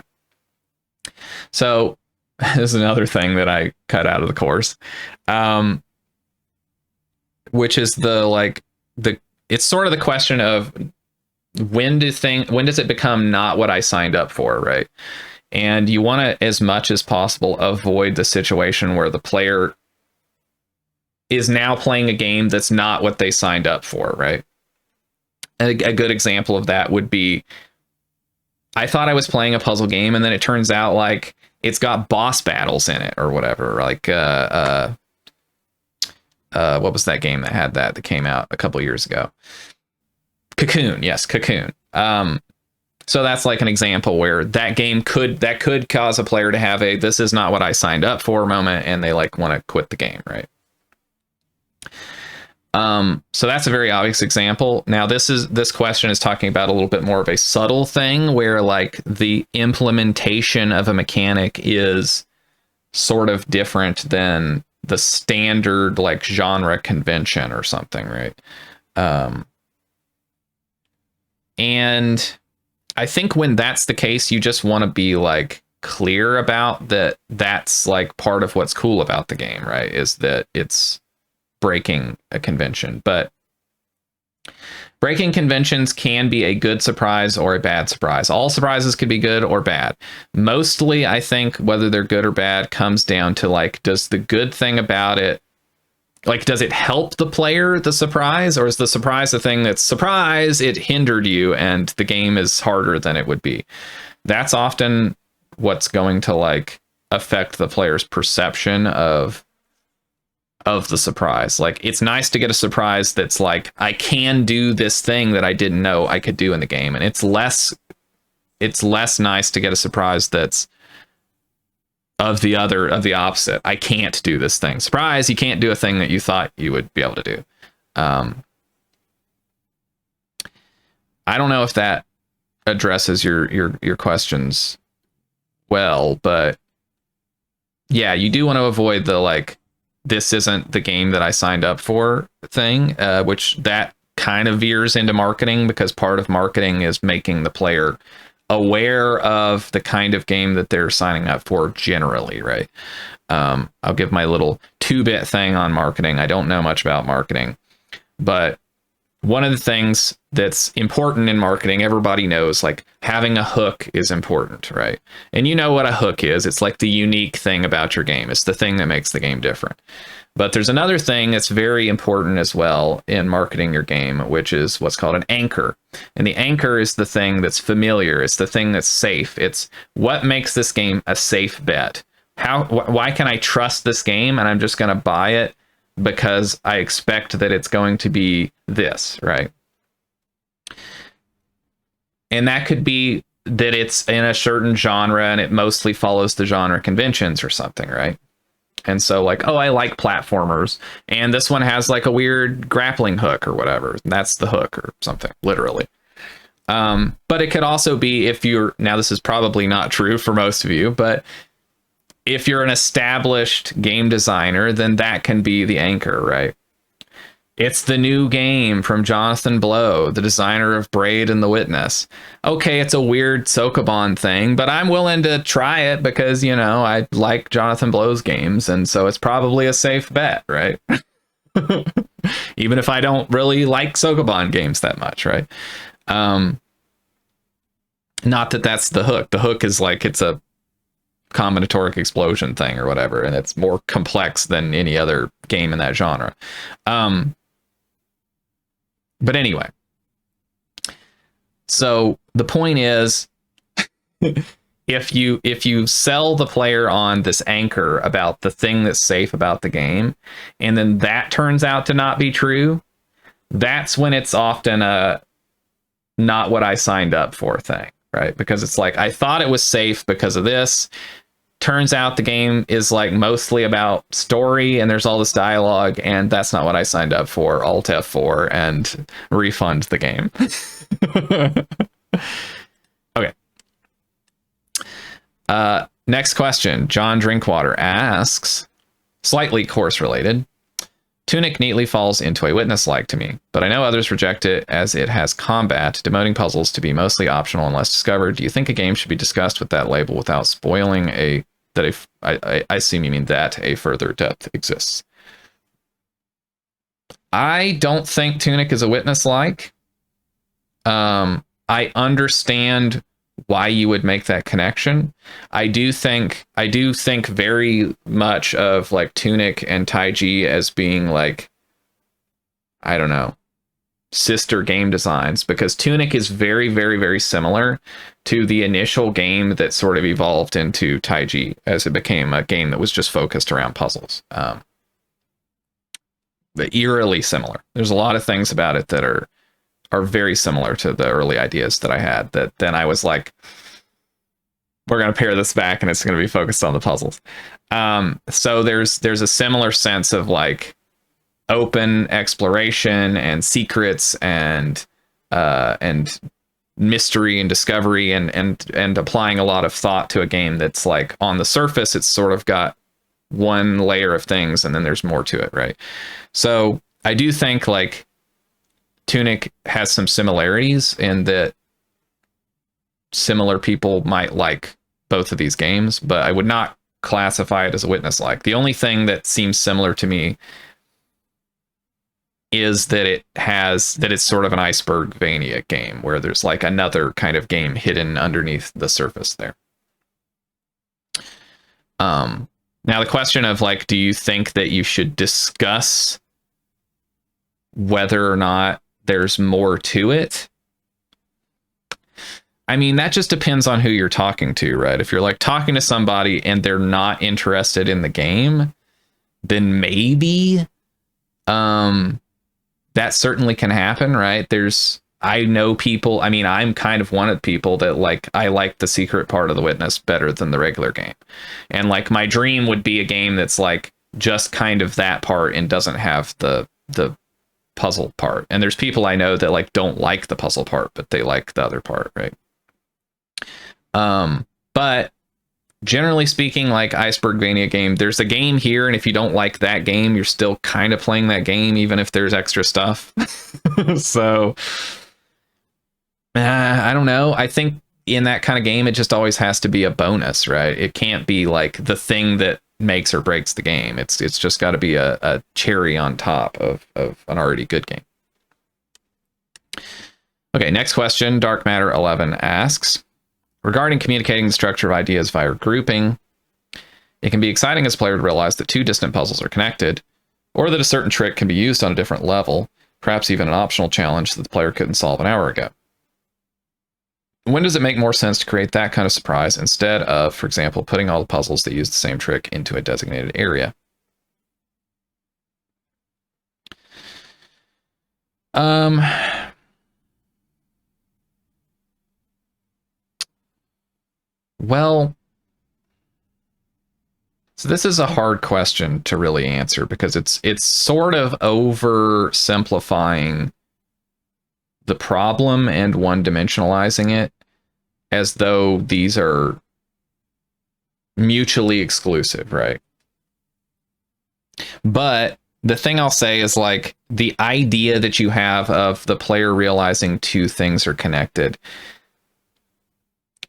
So is another thing that I cut out of the course, which is it's sort of the question of when does it become not what I signed up for, right? And you want to, as much as possible, avoid the situation where the player is now playing a game that's not what they signed up for, right? A good example of that would be, I thought I was playing a puzzle game, and then it turns out like it's got boss battles in it or whatever. Like, what was that game that came out a couple years ago? Cocoon, yes, Cocoon. So that's like an example where that game could cause a player to have a "this is not what I signed up for" moment, and they like want to quit the game, right? So that's a very obvious example. Now this question is talking about a little bit more of a subtle thing where like the implementation of a mechanic is sort of different than the standard like genre convention or something, right? And I think when that's the case, you just want to be like clear about that. That's like part of what's cool about the game, right? Is that it's breaking a convention. But breaking conventions can be a good surprise or a bad surprise. All surprises could be good or bad. Mostly, I think whether they're good or bad comes down to like, does the good thing about it, like, does it help the player, the surprise, or is the surprise the thing that's surprise, it hindered you and the game is harder than it would be? That's often what's going to like affect the player's perception of the surprise. Like, it's nice to get a surprise that's like, I can do this thing that I didn't know I could do in the game. And it's less nice to get a surprise that's of the opposite. I can't do this thing. Surprise, you can't do a thing that you thought you would be able to do. I don't know if that addresses your questions well, but yeah, you do want to avoid the like, this isn't the game that I signed up for thing, which that kind of veers into marketing, because part of marketing is making the player aware of the kind of game that they're signing up for generally, right? I'll give my little 2-bit thing on marketing. I don't know much about marketing, but one of the things that's important in marketing, everybody knows, like having a hook is important, right? And you know what a hook is. It's like the unique thing about your game. It's the thing that makes the game different. But there's another thing that's very important as well in marketing your game, which is what's called an anchor. And the anchor is the thing that's familiar. It's the thing that's safe. It's what makes this game a safe bet. Why can I trust this game and I'm just going to buy it because I expect that it's going to be this, right? And that could be that it's in a certain genre and it mostly follows the genre conventions or something, right? And so like, oh, I like platformers, and this one has like a weird grappling hook or whatever. That's the hook or something, literally. But it could also be, if you're, now this is probably not true for most of you, but if you're an established game designer, then that can be the anchor, right? It's the new game from Jonathan Blow, the designer of Braid and The Witness. Okay, it's a weird Sokoban thing, but I'm willing to try it because, you know, I like Jonathan Blow's games, and so it's probably a safe bet, right? Even if I don't really like Sokoban games that much, right? Not that that's the hook. The hook is like, it's a combinatoric explosion thing or whatever, and it's more complex than any other game in that genre. But anyway, so the point is, if you sell the player on this anchor about the thing that's safe about the game, and then that turns out to not be true, that's when it's often a not what I signed up for thing, right? Because it's like, I thought it was safe because of this. Turns out the game is like mostly about story and there's all this dialogue, and that's not what I signed up for. Alt F4 and refund the game. Okay. Next question. John Drinkwater asks, slightly course related, Tunic neatly falls into a witness-like to me, but I know others reject it as it has combat, demoting puzzles to be mostly optional unless discovered. Do you think a game should be discussed with that label without spoiling a I assume you mean that a further depth exists. I don't think Tunic is a witness-like. I understand why you would make that connection. I do think very much of like Tunic and TAIJI as being like, I don't know, sister game designs, because Tunic is very, very, very similar to the initial game that sort of evolved into TAIJI as it became a game that was just focused around puzzles. Eerily similar. There's a lot of things about it that are very similar to the early ideas that I had, that then I was like, we're going to pare this back and it's going to be focused on the puzzles. So there's a similar sense of like open exploration and secrets and mystery and discovery and applying a lot of thought to a game that's like on the surface, it's sort of got one layer of things and then there's more to it, right? So I do think like Tunic has some similarities in that similar people might like both of these games, but I would not classify it as a witness-like. The only thing that seems similar to me is that it's sort of an Icebergvania game where there's like another kind of game hidden underneath the surface there. Now the question of like, do you think that you should discuss whether or not there's more to it? I mean, that just depends on who you're talking to, right? If you're like talking to somebody and they're not interested in the game, then maybe that certainly can happen, right? I know people, I mean, I'm kind of one of the people that like, I like the secret part of the witness better than the regular game. And like my dream would be a game that's like just kind of that part and doesn't have the puzzle part. And there's people I know that like don't like the puzzle part, but they like the other part, right? But generally speaking, like Icebergvania game, there's a game here, and if you don't like that game, you're still kind of playing that game, even if there's extra stuff. So I don't know. I think in that kind of game, it just always has to be a bonus, right? It can't be like the thing that makes or breaks the game. It's just got to be a cherry on top of an already good game. Okay, next question. Dark Matter 11 asks, regarding communicating the structure of ideas via grouping, it can be exciting as a player to realize that two distant puzzles are connected, or that a certain trick can be used on a different level, perhaps even an optional challenge that the player couldn't solve an hour ago. When does it make more sense to create that kind of surprise instead of, for example, putting all the puzzles that use the same trick into a designated area? Well, so this is a hard question to really answer because it's sort of oversimplifying the problem and one-dimensionalizing it as though these are mutually exclusive, right? But the thing I'll say is like the idea that you have of the player realizing two things are connected,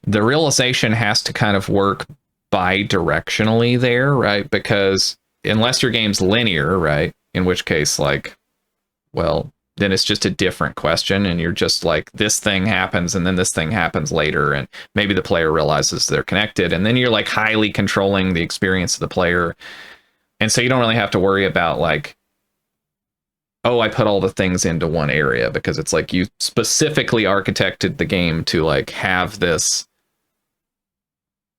the realization has to kind of work bi-directionally there, right? Because unless your game's linear, right? In which case, like, well, then it's just a different question, and you're just like, this thing happens, and then this thing happens later, and maybe the player realizes they're connected, and then you're like highly controlling the experience of the player. And so you don't really have to worry about like, oh, I put all the things into one area, because it's like you specifically architected the game to like have this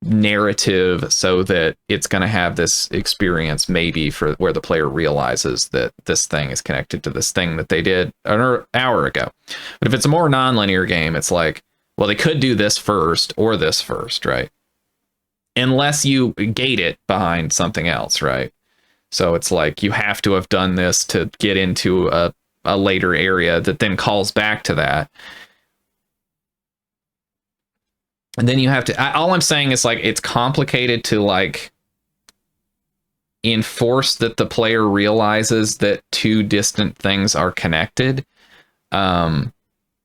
narrative so that it's going to have this experience maybe for where the player realizes that this thing is connected to this thing that they did an hour ago. But if it's a more non-linear game, it's like, well, they could do this first or this first, right? Unless you gate it behind something else, right? So it's like you have to have done this to get into a later area that then calls back to that. And then you have to, all I'm saying is like, it's complicated to like enforce that the player realizes that two distant things are connected.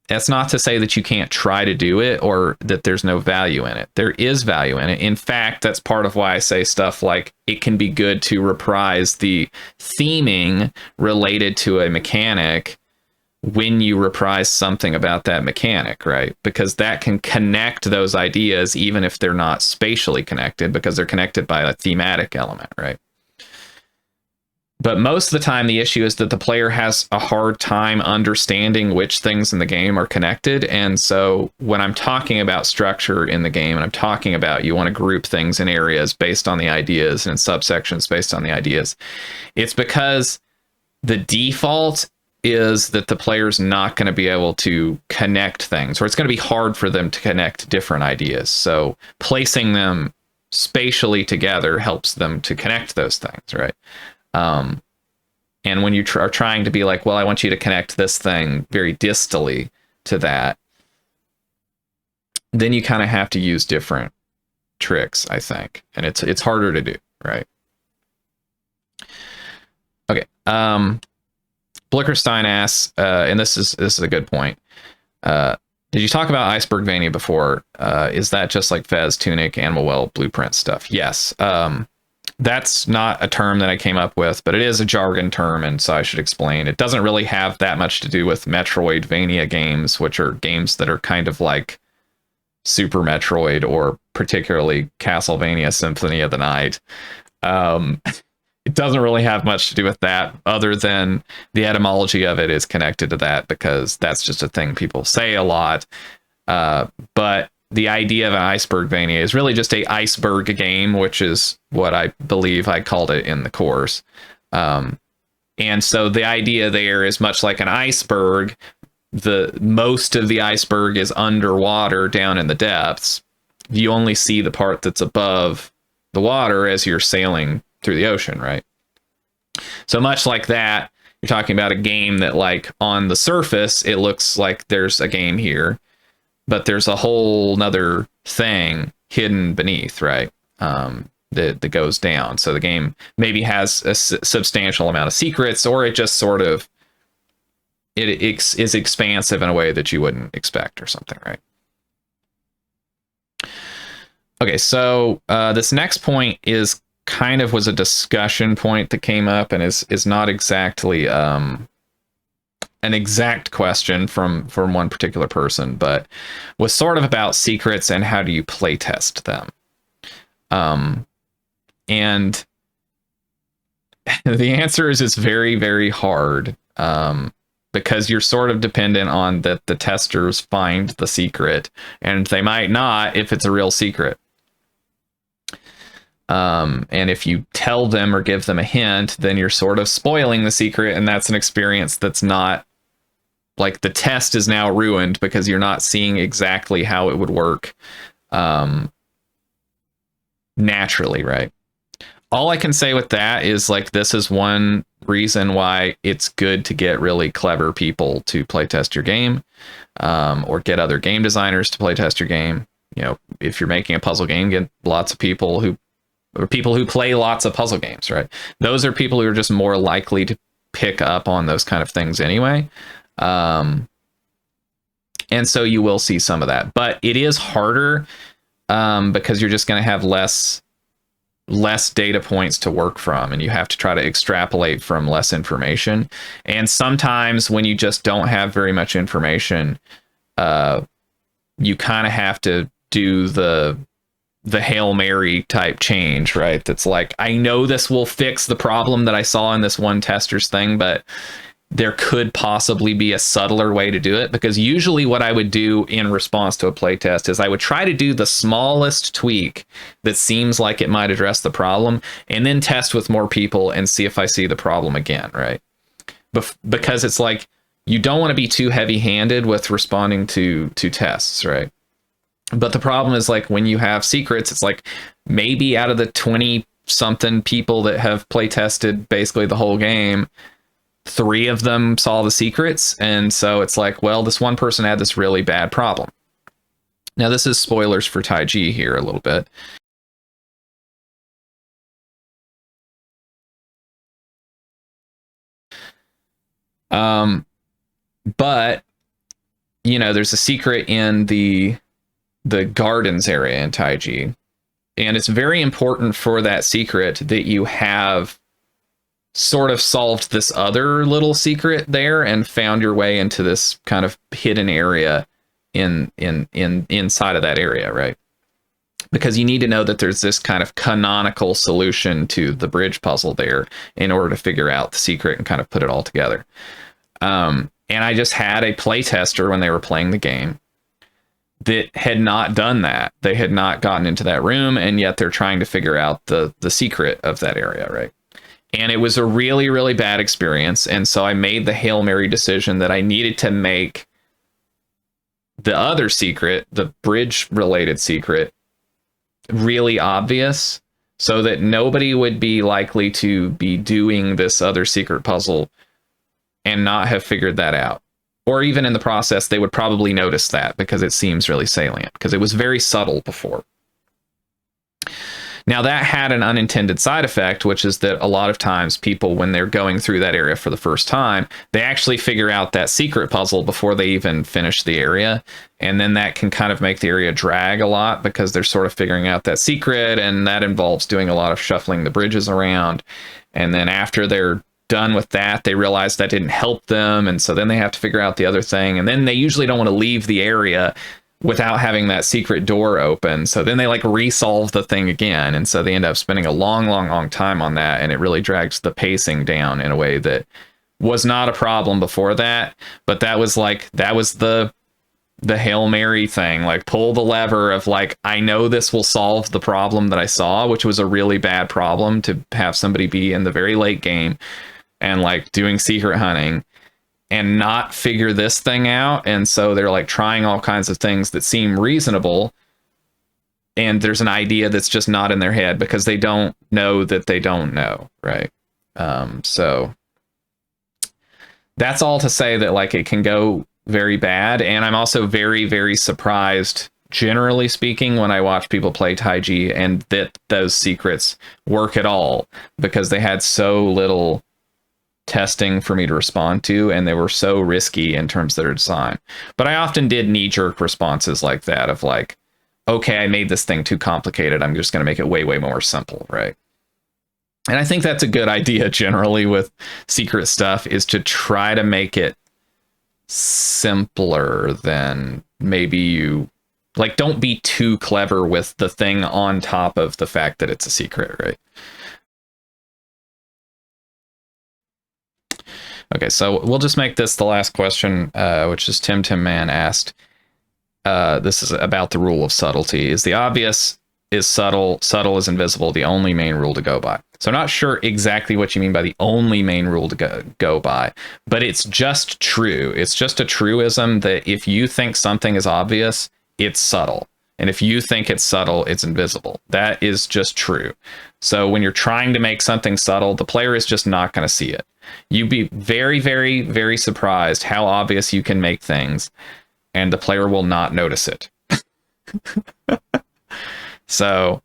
That's not to say that you can't try to do it or that there's no value in it. There is value in it. In fact, that's part of why I say stuff like it can be good to reprise the theming related to a mechanic when you reprise something about that mechanic, right? Because that can connect those ideas even if they're not spatially connected, because they're connected by a thematic element, right? But most of the time, the issue is that the player has a hard time understanding which things in the game are connected. And so when I'm talking about structure in the game, and I'm talking about you want to group things in areas based on the ideas and subsections based on the ideas, it's because the default is that the player's not going to be able to connect things, or it's going to be hard for them to connect different ideas. So placing them spatially together helps them to connect those things, right? And when you are trying to be like, well, I want you to connect this thing very distally to that, then you kind of have to use different tricks, I think, and it's harder to do, right? Okay. Blickerstein asks, and this is a good point. Did you talk about Icebergvania before? Is that just like Fez, Tunic, Animal Well, Blueprint stuff? Yes. That's not a term that I came up with, but it is a jargon term, and so I should explain. It doesn't really have that much to do with Metroidvania games, which are games that are kind of like Super Metroid or particularly Castlevania Symphony of the Night. It doesn't really have much to do with that, other than the etymology of it is connected to that, because that's just a thing people say a lot. But the idea of an Icebergvania is really just a iceberg game, which is what I believe I called it in the course. And so the idea there is much like an iceberg. The most of the iceberg is underwater down in the depths. You only see the part that's above the water as you're sailing through the ocean, right? So much like that, you're talking about a game that, like, on the surface, it looks like there's a game here, but there's a whole nother thing hidden beneath, right? That goes down. So the game maybe has a substantial amount of secrets, or it just sort of is expansive in a way that you wouldn't expect or something, right? Okay, so this next point is kind of was a discussion point that came up, and is not exactly an exact question from one particular person, but was sort of about secrets and how do you play test them. And the answer is it's very, very hard, because you're sort of dependent on that the testers find the secret, and they might not if it's a real secret. And if you tell them or give them a hint, then you're sort of spoiling the secret, and that's an experience that's not, like, the test is now ruined because you're not seeing exactly how it would work naturally, right? All I can say with that is, like, this is one reason why it's good to get really clever people to playtest your game, or get other game designers to playtest your game. You know, if you're making a puzzle game, get lots of people who play lots of puzzle games, right? Those are people who are just more likely to pick up on those kind of things anyway. And so you will see some of that, but it is harder because you're just going to have less data points to work from, and you have to try to extrapolate from less information. And sometimes when you just don't have very much information, you kind of have to do the Hail Mary type change, right? That's like, I know this will fix the problem that I saw in this one tester's thing, but there could possibly be a subtler way to do it. Because usually what I would do in response to a playtest is I would try to do the smallest tweak that seems like it might address the problem, and then test with more people and see if I see the problem again, right? Because it's like, you don't want to be too heavy-handed with responding to tests, right? But the problem is, like, when you have secrets, it's like maybe out of the 20 something people that have play tested basically the whole game, 3 of them saw the secrets. And so it's like, well, this one person had this really bad problem. Now, this is spoilers for TAIJI here a little bit. But you know, there's a secret in the gardens area in TAIJI, and it's very important for that secret that you have sort of solved this other little secret there and found your way into this kind of hidden area inside of that area, right? Because you need to know that there's this kind of canonical solution to the bridge puzzle there in order to figure out the secret and kind of put it all together. And I just had a playtester when they were playing the game that had not done that. They had not gotten into that room, and yet they're trying to figure out the secret of that area, right? And it was a really, really bad experience. And so I made the Hail Mary decision that I needed to make the other secret, the bridge-related secret, really obvious so that nobody would be likely to be doing this other secret puzzle and not have figured that out. Or even in the process, they would probably notice that because it seems really salient, because it was very subtle before. Now, that had an unintended side effect, which is that a lot of times people, when they're going through that area for the first time, they actually figure out that secret puzzle before they even finish the area. And then that can kind of make the area drag a lot because they're sort of figuring out that secret, and that involves doing a lot of shuffling the bridges around. And then after they're done with that, they realize that didn't help them, and so then they have to figure out the other thing, and then they usually don't want to leave the area without having that secret door open, so then they like resolve the thing again, and so they end up spending a long time on that, and it really drags the pacing down in a way that was not a problem before that. But that was the Hail Mary thing, like pull the lever of like, I know this will solve the problem that I saw, which was a really bad problem to have somebody be in the very late game and like doing secret hunting and not figure this thing out. And so they're like trying all kinds of things that seem reasonable, and there's an idea that's just not in their head because they don't know that they don't know, right? So that's all to say that like it can go very bad. And I'm also very, very surprised, generally speaking, when I watch people play TAIJI and that those secrets work at all, because they had so little testing for me to respond to, and they were so risky in terms of their design. But I often did knee-jerk responses like that of like, okay, I made this thing too complicated, I'm just going to make it way more simple, right? And I think that's a good idea generally with secret stuff, is to try to make it simpler than maybe you like. Don't be too clever with the thing on top of the fact that it's a secret, right? Okay, so we'll just make this the last question, which is Tim Man asked. This is about the rule of subtlety. Is the obvious is subtle, subtle is invisible, the only main rule to go by? So I'm not sure exactly what you mean by the only main rule to go by, but it's just true. It's just a truism that if you think something is obvious, it's subtle. And if you think it's subtle, it's invisible. That is just true. So when you're trying to make something subtle, the player is just not going to see it. You'd be very surprised how obvious you can make things, and the player will not notice it. So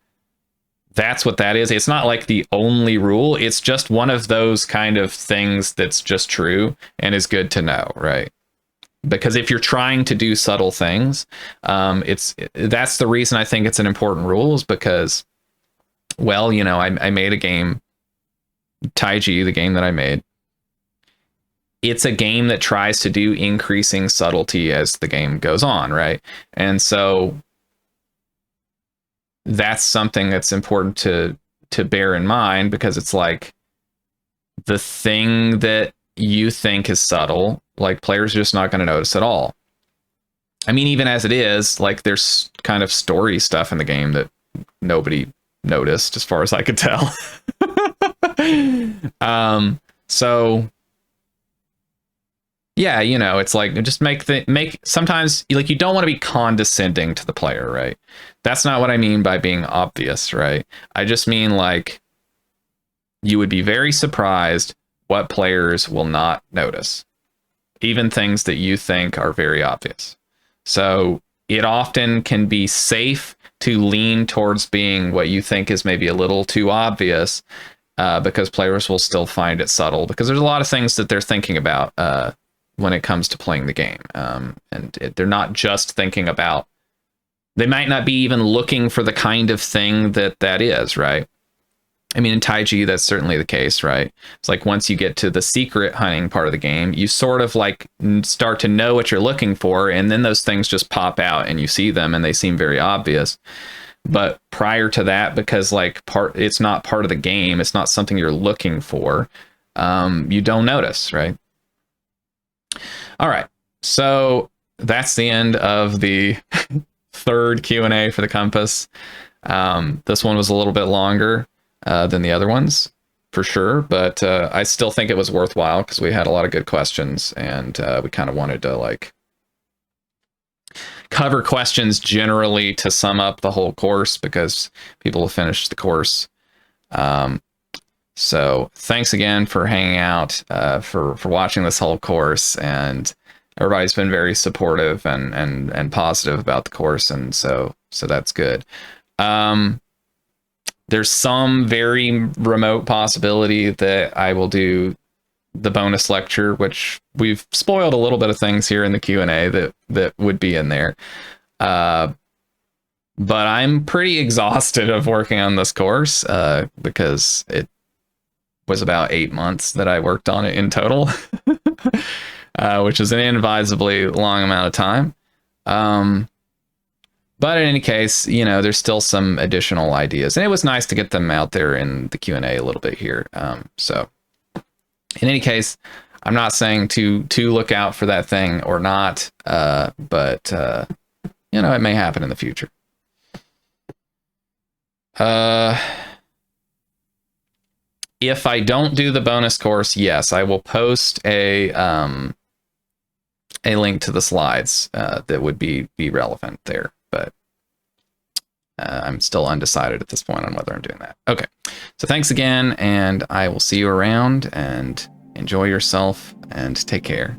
that's what that is. It's not like the only rule. It's just one of those kind of things that's just true and is good to know, right? Because if you're trying to do subtle things, that's the reason I think it's an important rule, is because, well, you know, I made a game, TAIJI, the game that I made. It's a game that tries to do increasing subtlety as the game goes on, right? And so that's something that's important to bear in mind, because it's like the thing that you think is subtle, like players are just not going to notice at all. I mean, even as it is, like there's kind of story stuff in the game that nobody noticed, as far as I could tell. So yeah, you know, it's like, just make sometimes, like, you don't want to be condescending to the player, right? That's not what I mean by being obvious, right? I just mean like you would be very surprised what players will not notice, even things that you think are very obvious. So it often can be safe to lean towards being what you think is maybe a little too obvious, because players will still find it subtle, because there's a lot of things that they're thinking about when it comes to playing the game. They're not just thinking about, they might not be even looking for the kind of thing that is, right? I mean, in TAIJI, that's certainly the case, right? It's like once you get to the secret hunting part of the game, you sort of like start to know what you're looking for, and then those things just pop out and you see them and they seem very obvious. But prior to that, because like it's not part of the game, it's not something you're looking for, you don't notice, right? All right, so that's the end of the third Q&A for the compass. This one was a little bit longer than the other ones, for sure, but I still think it was worthwhile because we had a lot of good questions, and we kind of wanted to like cover questions generally to sum up the whole course because people have finished the course. So thanks again for hanging out, for watching this whole course, and everybody's been very supportive and positive about the course, and so that's good. There's some very remote possibility that I will do the bonus lecture, which we've spoiled a little bit of things here in the Q&A that would be in there. But I'm pretty exhausted of working on this course because it was about 8 months that I worked on it in total, which is an inadvisably long amount of time. But in any case, you know, there's still some additional ideas, and it was nice to get them out there in the Q&A a little bit here. So in any case, I'm not saying to look out for that thing or not, but you know, it may happen in the future. If I don't do the bonus course, yes, I will post a link to the slides that would be relevant there, but I'm still undecided at this point on whether I'm doing that. Okay, so thanks again, and I will see you around, and enjoy yourself, and take care.